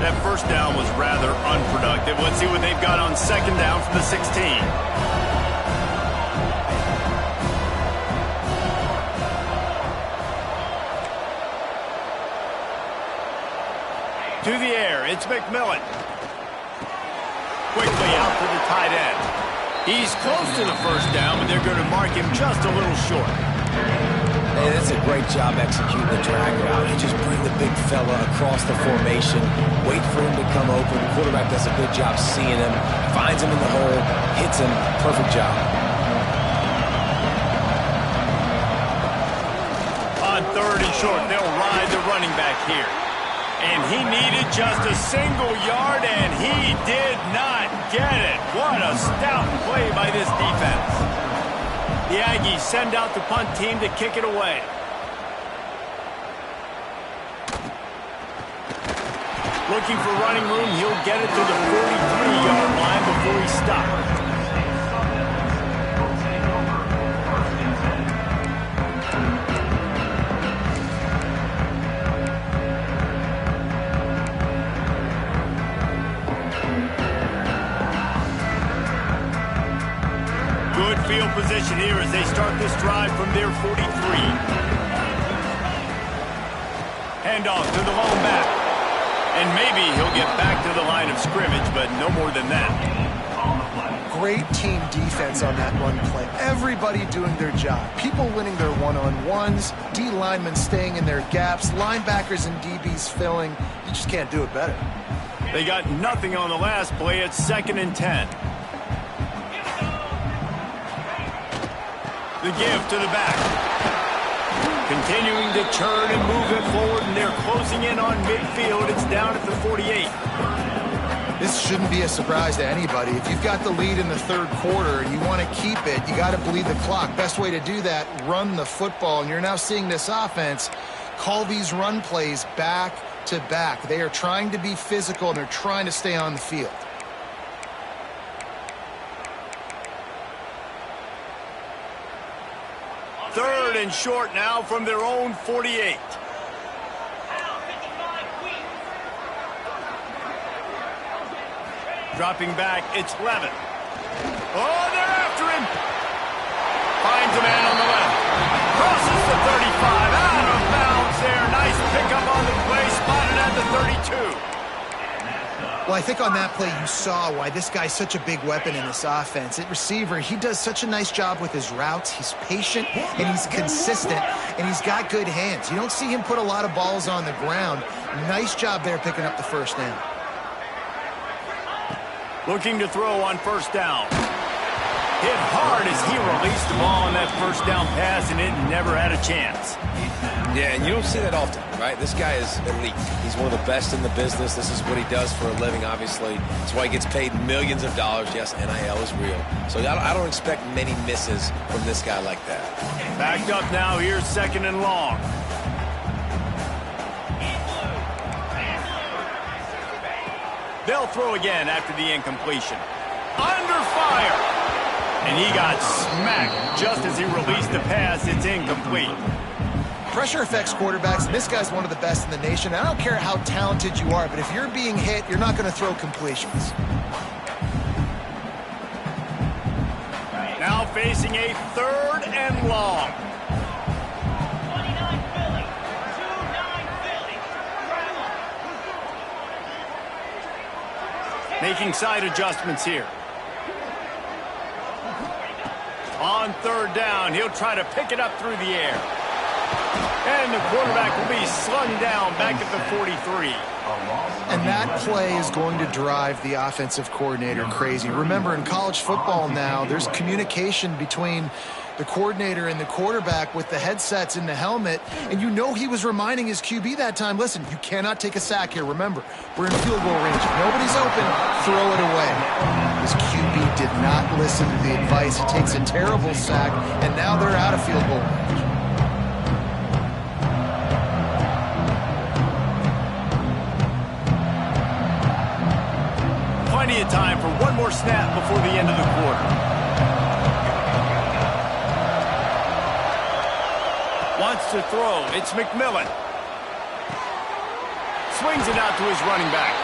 That first down was rather unproductive. Let's see what they've got on 2nd down from the 16. To the air, it's McMillan. Quickly out to the tight end. He's close to the first down, but they're going to mark him just a little short. Hey, that's a great job executing the drag route. You just bring the big fella across the formation, wait for him to come open. The quarterback does a good job seeing him, finds him in the hole, hits him. Perfect job. On 3rd and short, they'll ride the running back here. And he needed just a single yard, and he did not get it. What a stout play by this defense. The Aggies send out the punt team to kick it away. Looking for running room, he'll get it to the 43-yard line before he stops. Good field position here as they start this drive from their 43. Handoff to the lone back. And maybe he'll get back to the line of scrimmage, but no more than that. Great team defense on that run play. Everybody doing their job. People winning their one-on-ones, D linemen staying in their gaps, linebackers and DBs filling. You just can't do it better. They got nothing on the last play. It's 2nd and 10. The give to the back. Continuing to turn and move it forward, and they're closing in on midfield. It's down at the 48. This shouldn't be a surprise to anybody. If you've got the lead in the 3rd quarter and you want to keep it, you got to bleed the clock. Best way to do that, run the football. And you're now seeing this offense call these run plays back to back. They are trying to be physical, and they're trying to stay on the field. Third and short now from their own 48. Dropping back, it's Levin. Oh, they're after him. Finds a man on the left. Crosses the 35. Out of bounds there. Nice pickup on the play. Spotted at the 32. Well, I think on that play you saw why this guy's such a big weapon in this offense. At receiver, he does such a nice job with his routes. He's patient, and he's consistent, and he's got good hands. You don't see him put a lot of balls on the ground. Nice job there picking up the first down. Looking to throw on first down. Hit hard as he released the ball on that first down pass, and it never had a chance. Yeah, and you don't see that often, right? This guy is elite. He's one of the best in the business. This is what he does for a living, obviously. That's why he gets paid millions of dollars. Yes, NIL is real. So I don't expect many misses from this guy like that. Backed up now. Here's 2nd and long. They'll throw again after the incompletion. Under fire. And he got smacked just as he released the pass. It's incomplete. Pressure affects quarterbacks, and this guy's one of the best in the nation. I don't care how talented you are, but if you're being hit, you're not going to throw completions. Now facing a 3rd and long. Making side adjustments here. On 3rd down, he'll try to pick it up through the air. And the quarterback will be slung down back at the 43. And that play is going to drive the offensive coordinator crazy. Remember, in college football now, there's communication between the coordinator and the quarterback with the headsets in the helmet, and you know he was reminding his QB that time, listen, you cannot take a sack here. Remember, we're in field goal range. If nobody's open, throw it away. His QB did not listen to the advice. He takes a terrible sack, and now they're out of field goal range. Plenty of time for one more snap before the end of the quarter. Wants to throw. It's McMillan. Swings it out to his running back.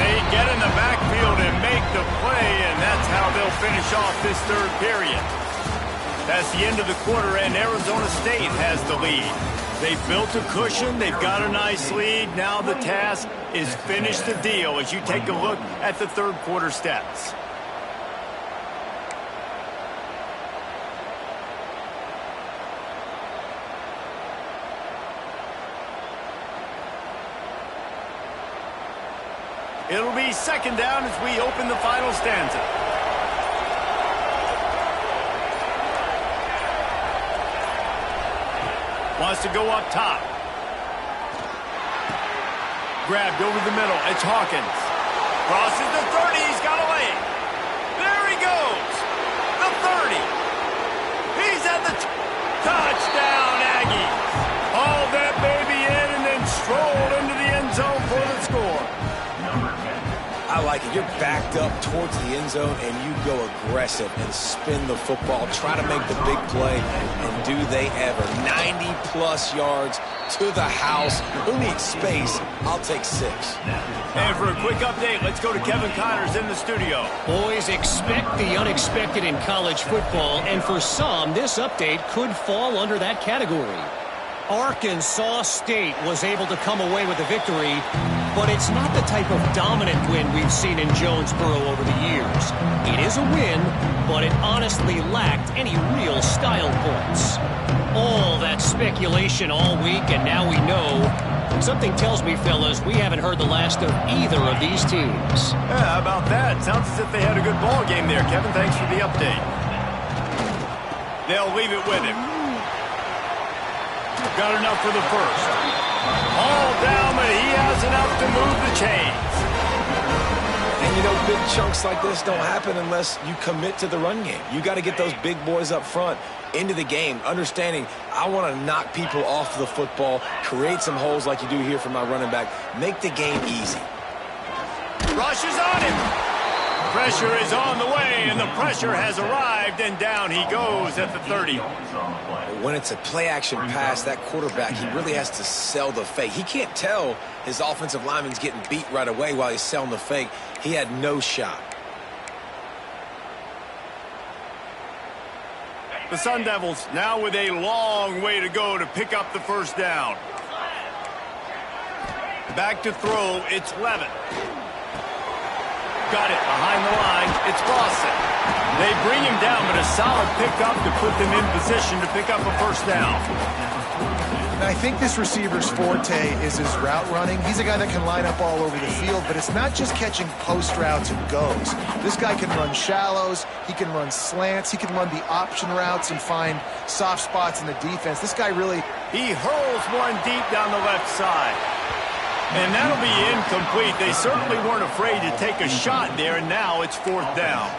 They get in the backfield and make the play, and that's how they'll finish off this 3rd period. That's the end of the quarter, and Arizona State has the lead. They've built a cushion. They've got a nice lead. Now the task is finish the deal as you take a look at the 3rd quarter stats. It'll be 2nd down as we open the final stanza. Wants to go up top. Grabbed over the middle. It's Hawkins. Crosses the 30. He's got a leg. There he goes. The 30. He's at the touchdown, Aggies. Hauled that baby in and then strolled into the end zone for the score. I like it. You're backed up towards the end zone, and you go aggressive and spin the football. Try to make the big play, and do they ever. 90-plus yards to the house. Who needs space? I'll take 6. And for a quick update, let's go to Kevin Connors in the studio. Boys, expect the unexpected in college football, and for some, this update could fall under that category. Arkansas State was able to come away with a victory, but it's not the type of dominant win we've seen in Jonesboro over the years. It is a win, but it honestly lacked any real style points. All that speculation all week, and now we know. Something tells me, fellas, we haven't heard the last of either of these teams. Yeah, how about that? Sounds as if they had a good ball game there. Kevin, thanks for the update. They'll leave it with him. Got enough for the first. All down, but he has enough to move the chains. And you know, big chunks like this don't happen unless you commit to the run game. You got to get those big boys up front into the game, understanding I want to knock people off the football, create some holes like you do here for my running back, make the game easy. Rush is on him. Pressure is on the way, and the pressure has arrived, and down he goes at the 30. When it's a play-action pass, that quarterback, he really has to sell the fake. He can't tell his offensive lineman's getting beat right away while he's selling the fake. He had no shot. The Sun Devils now with a long way to go to pick up the first down. Back to throw, it's Levitt. Got it behind the line, it's Boston. They bring him down, but a solid pickup to put them in position to pick up a first down. And I think this receiver's forte is his route running. He's a guy that can line up all over the field, but it's not just catching post routes and goes. This guy can run shallows, he can run slants, he can run the option routes and find soft spots in the defense. This guy really... He hurls one deep down the left side. And that'll be incomplete. They certainly weren't afraid to take a shot there, and now it's 4th down.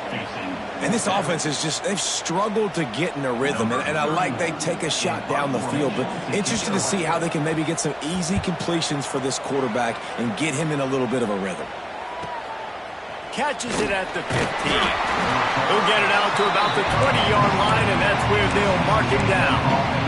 And this offense is just, they've struggled to get in a rhythm, and I like they take a shot down the field, but interested to see how they can maybe get some easy completions for this quarterback and get him in a little bit of a rhythm. Catches it at the 15. He'll get it out to about the 20-yard line, and that's where they'll mark him down.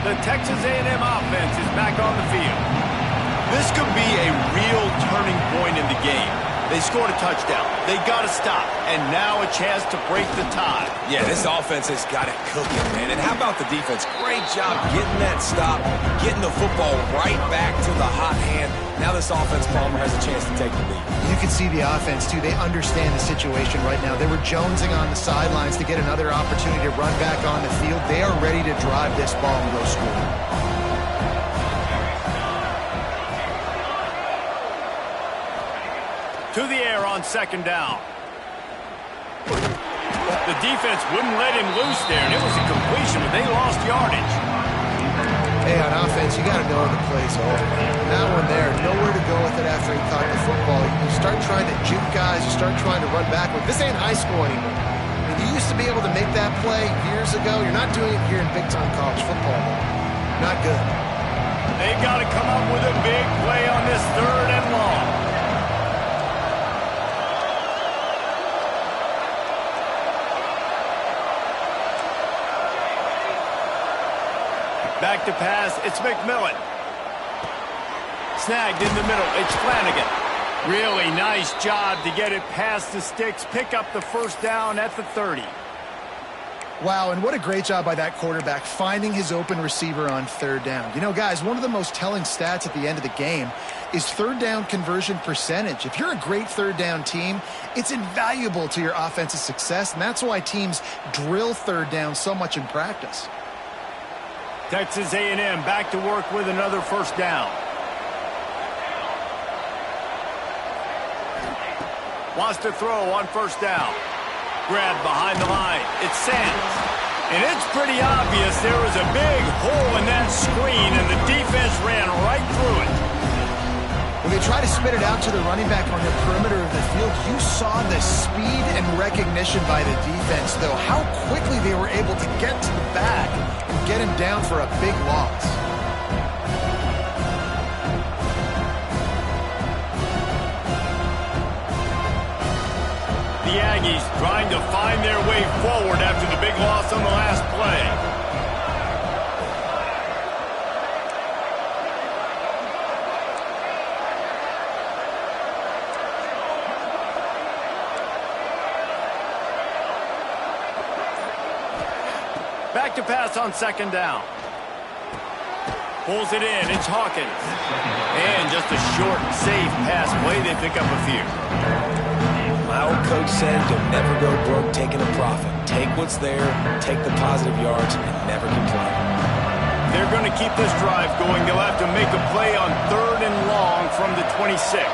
The Texas A&M offense is back on the field. This could be a real turning point in the game. They scored a touchdown. They got to stop. And now a chance to break the tie. Yeah, this offense has got it cooking, man. And how about the defense? Great job getting that stop, getting the football right back to the hot hand. Now this offense, Palmer, has a chance to take the lead. You can see the offense, too. They understand the situation right now. They were jonesing on the sidelines to get another opportunity to run back on the field. They are ready to drive this ball and go score. To the air on 2nd down. The defense wouldn't let him loose there, and it was a completion, but they lost yardage. Hey, on offense, you got to know the play's over. That one there, nowhere to go with it after he caught the football. You start trying to juke guys, you start trying to run backward. This ain't high school anymore. I mean, you used to be able to make that play years ago. You're not doing it here in big-time college football, though. Not good. They've got to come up with a big play on this 3rd and long. Back to pass, it's McMillan. Snagged in the middle, it's Flanagan. Really nice job to get it past the sticks, pick up the 1st down at the 30. Wow, and what a great job by that quarterback, finding his open receiver on 3rd down. You know, guys, one of the most telling stats at the end of the game is 3rd down conversion percentage. If you're a great 3rd down team, it's invaluable to your offensive success, and that's why teams drill 3rd down so much in practice. Texas A&M back to work with another 1st down. Wants to throw on 1st down. Grabbed behind the line. It's Sands. And it's pretty obvious there was a big hole in that screen, and the defense ran right through it. When they try to spit it out to the running back on the perimeter of the field, you saw the speed and recognition by the defense, though. How quickly they were able to get to the back and get him down for a big loss. The Aggies trying to find their way forward after the big loss on the last play. Back to pass on 2nd down. Pulls it in. It's Hawkins. And just a short, safe pass play. They pick up a few. My old coach said, you'll never go broke taking a profit. Take what's there, take the positive yards, and never complain. They're going to keep this drive going. They'll have to make a play on 3rd and long from the 26.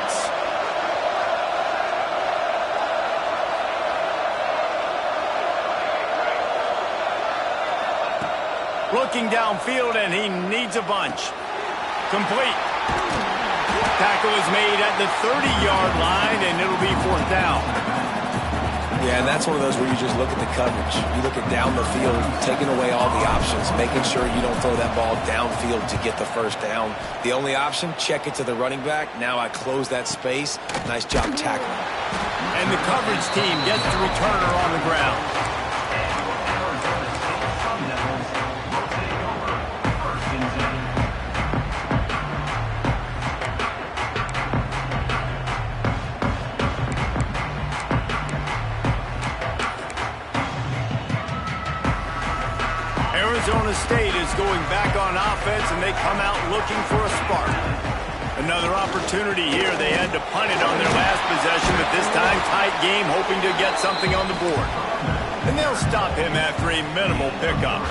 Looking downfield, and he needs a bunch. Complete. Tackle is made at the 30-yard line, and it'll be 4th down. Yeah, and that's one of those where you just look at the coverage. You look at down the field, taking away all the options, making sure you don't throw that ball downfield to get the 1st down. The only option, check it to the running back. Now I close that space. Nice job tackling. And the coverage team gets the returner on the ground. Arizona State is going back on offense, and they come out looking for a spark. Another opportunity here. They had to punt it on their last possession, but this time tight game, hoping to get something on the board. And they'll stop him after a minimal pickup.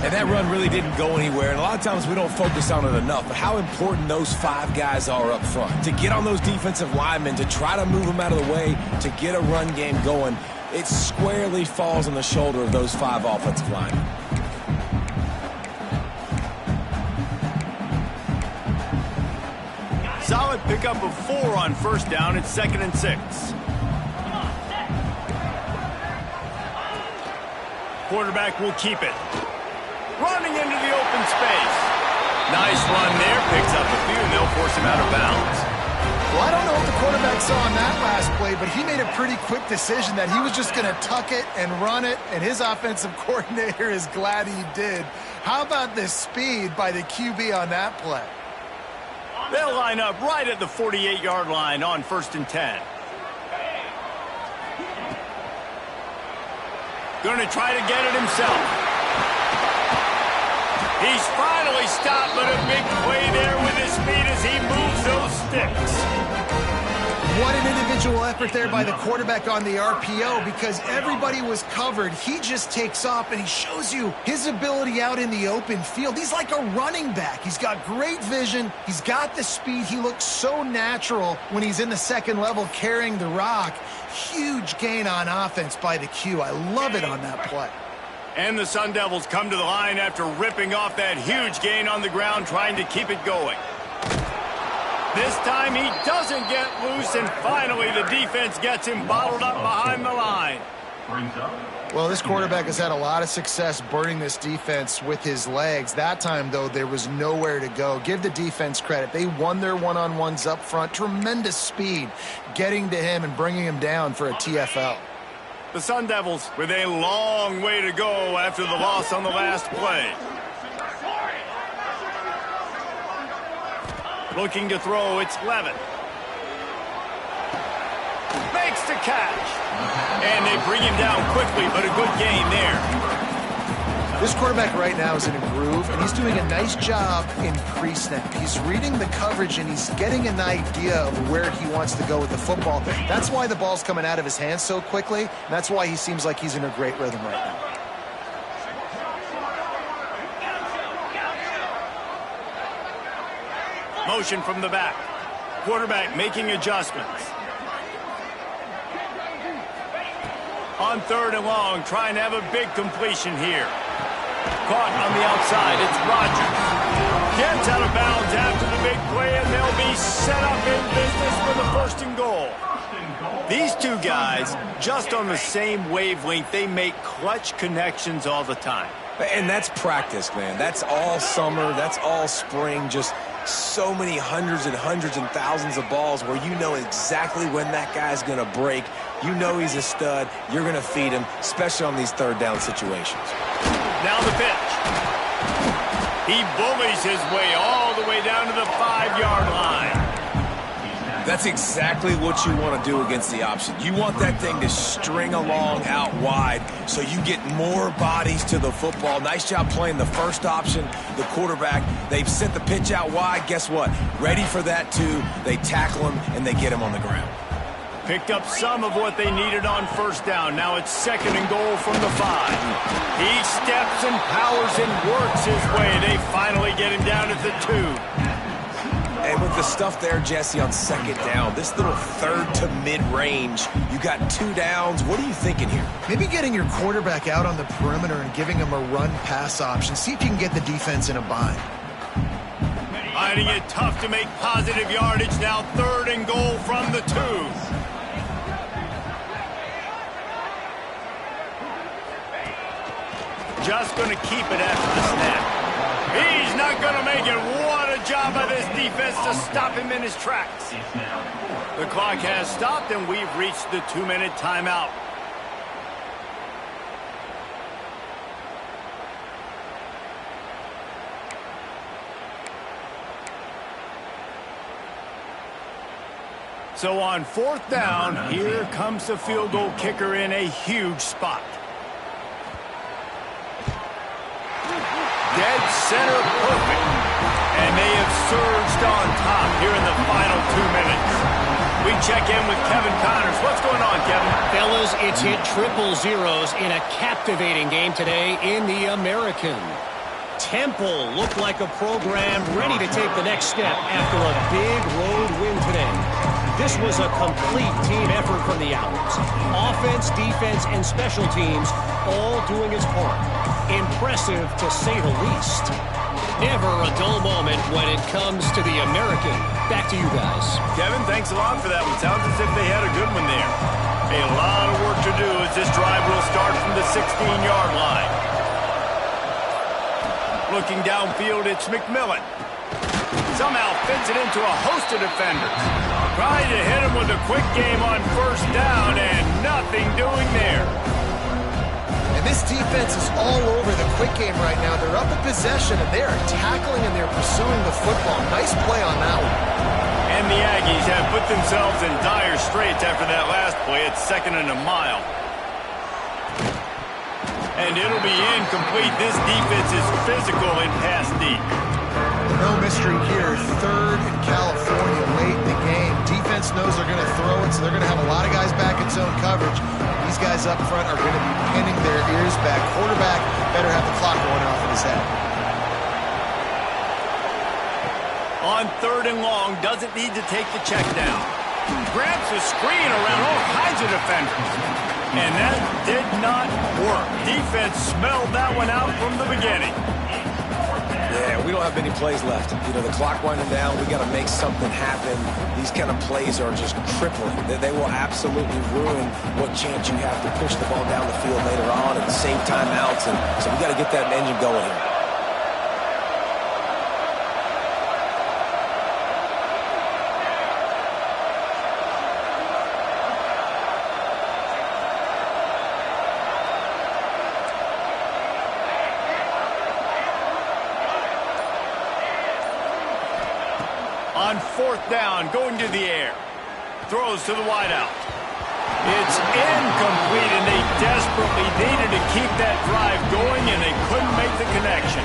And that run really didn't go anywhere. And a lot of times we don't focus on it enough, but how important those 5 guys are up front. To get on those defensive linemen, to try to move them out of the way, to get a run game going, it squarely falls on the shoulder of those 5 offensive linemen. Solid pickup of 4 on first down. It's 2nd and 6. Quarterback will keep it. Running into the open space. Nice run there. Picks up a few, and they'll force him out of bounds. Well, I don't know what the quarterback saw on that last play, but he made a pretty quick decision that he was just going to tuck it and run it, and his offensive coordinator is glad he did. How about the speed by the QB on that play? They'll line up right at the 48-yard line on 1st and 10. Going to try to get it himself. He's finally stopped, but a big play there with his feet as he moves those sticks. What an individual effort there by the quarterback on the RPO, because everybody was covered. He just takes off, and he shows you his ability out in the open field. He's like a running back. He's got great vision. He's got the speed. He looks so natural when he's in the second level carrying the rock. Huge gain on offense by the Q. I love it on that play. And the Sun Devils come to the line after ripping off that huge gain on the ground, trying to keep it going. This time he doesn't get loose, and finally the defense gets him bottled up behind the line. Well, this quarterback has had a lot of success burning this defense with his legs. That time, though, there was nowhere to go. Give the defense credit. They won their one-on-ones up front. Tremendous speed getting to him and bringing him down for a TFL. The Sun Devils with a long way to go after the loss on the last play. Looking to throw, it's Levin. Makes the catch. And they bring him down quickly, but a good gain there. This quarterback right now is in a groove, and he's doing a nice job in pre-snap. He's reading the coverage, and he's getting an idea of where he wants to go with the football. That's why the ball's coming out of his hands so quickly, and that's why he seems like he's in a great rhythm right now. Motion from the back. Quarterback making adjustments. On 3rd and long, trying to have a big completion here. Caught on the outside, it's Rodgers. Gets out of bounds after the big play, and they'll be set up in business for the 1st and goal. These two guys, just on the same wavelength, they make clutch connections all the time. And that's practice, man. That's all summer. That's all spring. Just so many hundreds and thousands of balls where you know exactly when that guy's going to break. You know he's a stud. You're going to feed him, especially on these 3rd down situations. Now the pitch. He bullies his way all the way down to the 5-yard line. That's exactly what you want to do against the option. You want that thing to string along out wide so you get more bodies to the football. Nice job playing the first option, the quarterback. They've sent the pitch out wide. Guess what? Ready for that, too. They tackle him, and they get him on the ground. Picked up some of what they needed on 1st down. Now it's 2nd and goal from the 5. He steps and powers and works his way. They finally get him down at the 2. And with the stuff there, Jesse, on 2nd down, this little 3rd to mid-range, you got 2 downs. What are you thinking here? Maybe getting your quarterback out on the perimeter and giving him a run-pass option. See if you can get the defense in a bind. Finding it tough to make positive yardage. Now 3rd and goal from the 2. Just going to keep it after the snap. He's not going to make it. What a job by this defense to stop him in his tracks. The clock has stopped, and we've reached the 2-minute timeout. So on 4th down, here comes the field goal kicker in a huge spot. Dead center perfect. And they have surged on top here in the final 2 minutes. We check in with Kevin Connors. What's going on, Kevin? Fellas, it's hit triple zeros in a captivating game today in the American. Temple looked like a program ready to take the next step after a big road win today. This was a complete team effort from the Owls. Offense, defense, and special teams all doing its part. Impressive, to say the least. Never a dull moment when it comes to the American. Back to you guys. Kevin, thanks a lot for that one. Sounds as if they had a good one there. A lot of work to do as this drive will start from the 16-yard line. Looking downfield, it's McMillan. Somehow fits it into a host of defenders. Trying to hit him with a quick game on first down, and nothing doing there. And this defense is all over the quick game right now. They're up in possession, and they are tackling and they're pursuing the football. Nice play on that one. And the Aggies have put themselves in dire straits after that last play. It's 2nd and a mile. And it'll be incomplete. This defense is physical in pass deep. No mystery here. 3rd in California late in the game. Defense knows they're going to throw it, so they're going to have a lot of guys back in zone coverage. These guys up front are going to be pinning their ears back. Quarterback better have the clock going off in his head. On 3rd and long, doesn't need to take the check down. Grabs the screen around all kinds of defenders. And that did not work. Defense smelled that one out from the beginning. Yeah, we don't have many plays left. You know, the clock winding down. We got to make something happen. These kind of plays are just crippling. They will absolutely ruin what chance you have to push the ball down the field later on and save timeouts. And so we got to get that engine going here. On 4th down, going to the air. Throws to the wideout. It's incomplete, and they desperately needed to keep that drive going, and they couldn't make the connection.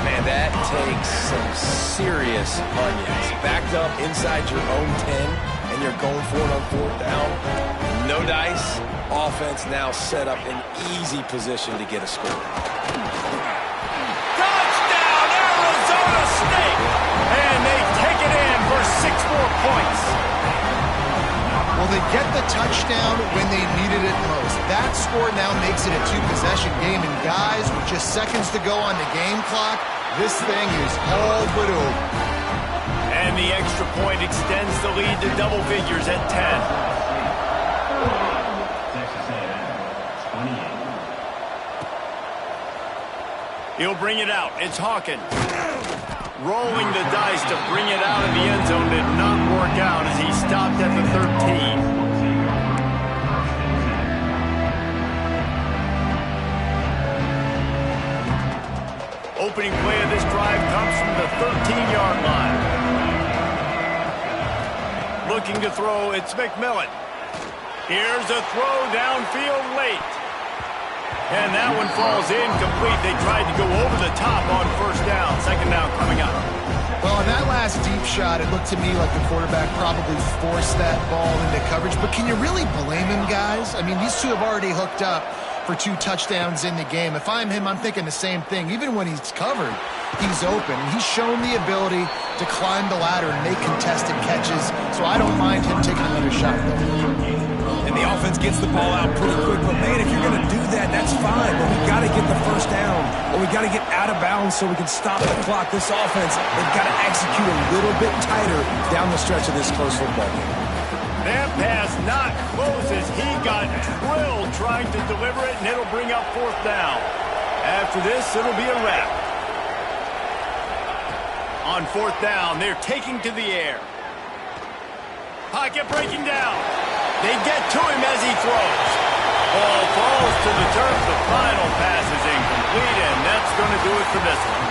Man, that takes some serious onions. Backed up inside your own 10, and you're going for it on 4th down. No dice. Offense now set up in easy position to get a score. Touchdown, Arizona State! And they take it in for 6 more points. Well, they get the touchdown when they needed it most. That score now makes it a 2-possession game, and guys, with just seconds to go on the game clock, this thing is all but over. And the extra point extends the lead to double figures at 10. Texas A&M, 28. He'll bring it out. It's Hawkins. Rolling the dice to bring it out of the end zone did not work out as he stopped at the 13. Opening play of this drive comes from the 13-yard line. Looking to throw, it's McMillan. Here's a throw downfield late. And that one falls incomplete. They tried to go over the top on 1st down. 2nd down coming up. Well, on that last deep shot, it looked to me like the quarterback probably forced that ball into coverage. But can you really blame him, guys? I mean, these two have already hooked up for 2 touchdowns in the game. If I'm him, I'm thinking the same thing. Even when he's covered, he's open. He's shown the ability to climb the ladder and make contested catches. So I don't mind him taking another shot, though. And the offense gets the ball out pretty quick. But, man, if you're going to do that, that's fine. But we got to get the 1st down. Or we got to get out of bounds so we can stop the clock. This offense, they've got to execute a little bit tighter down the stretch of this close football game. That pass not close as he got drilled trying to deliver it, and it'll bring up 4th down. After this, it'll be a wrap. On 4th down, they're taking to the air. Pocket breaking down. They get to him as he throws. Ball falls to the turf. The final pass is incomplete, and that's going to do it for this one.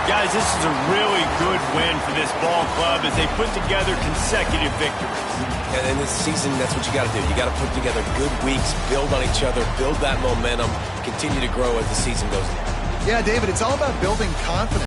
Guys, this is a really good win for this ball club as they put together consecutive victories. And in this season, that's what you got to do. You got to put together good weeks, build on each other, build that momentum, continue to grow as the season goes on. Yeah, David, it's all about building confidence.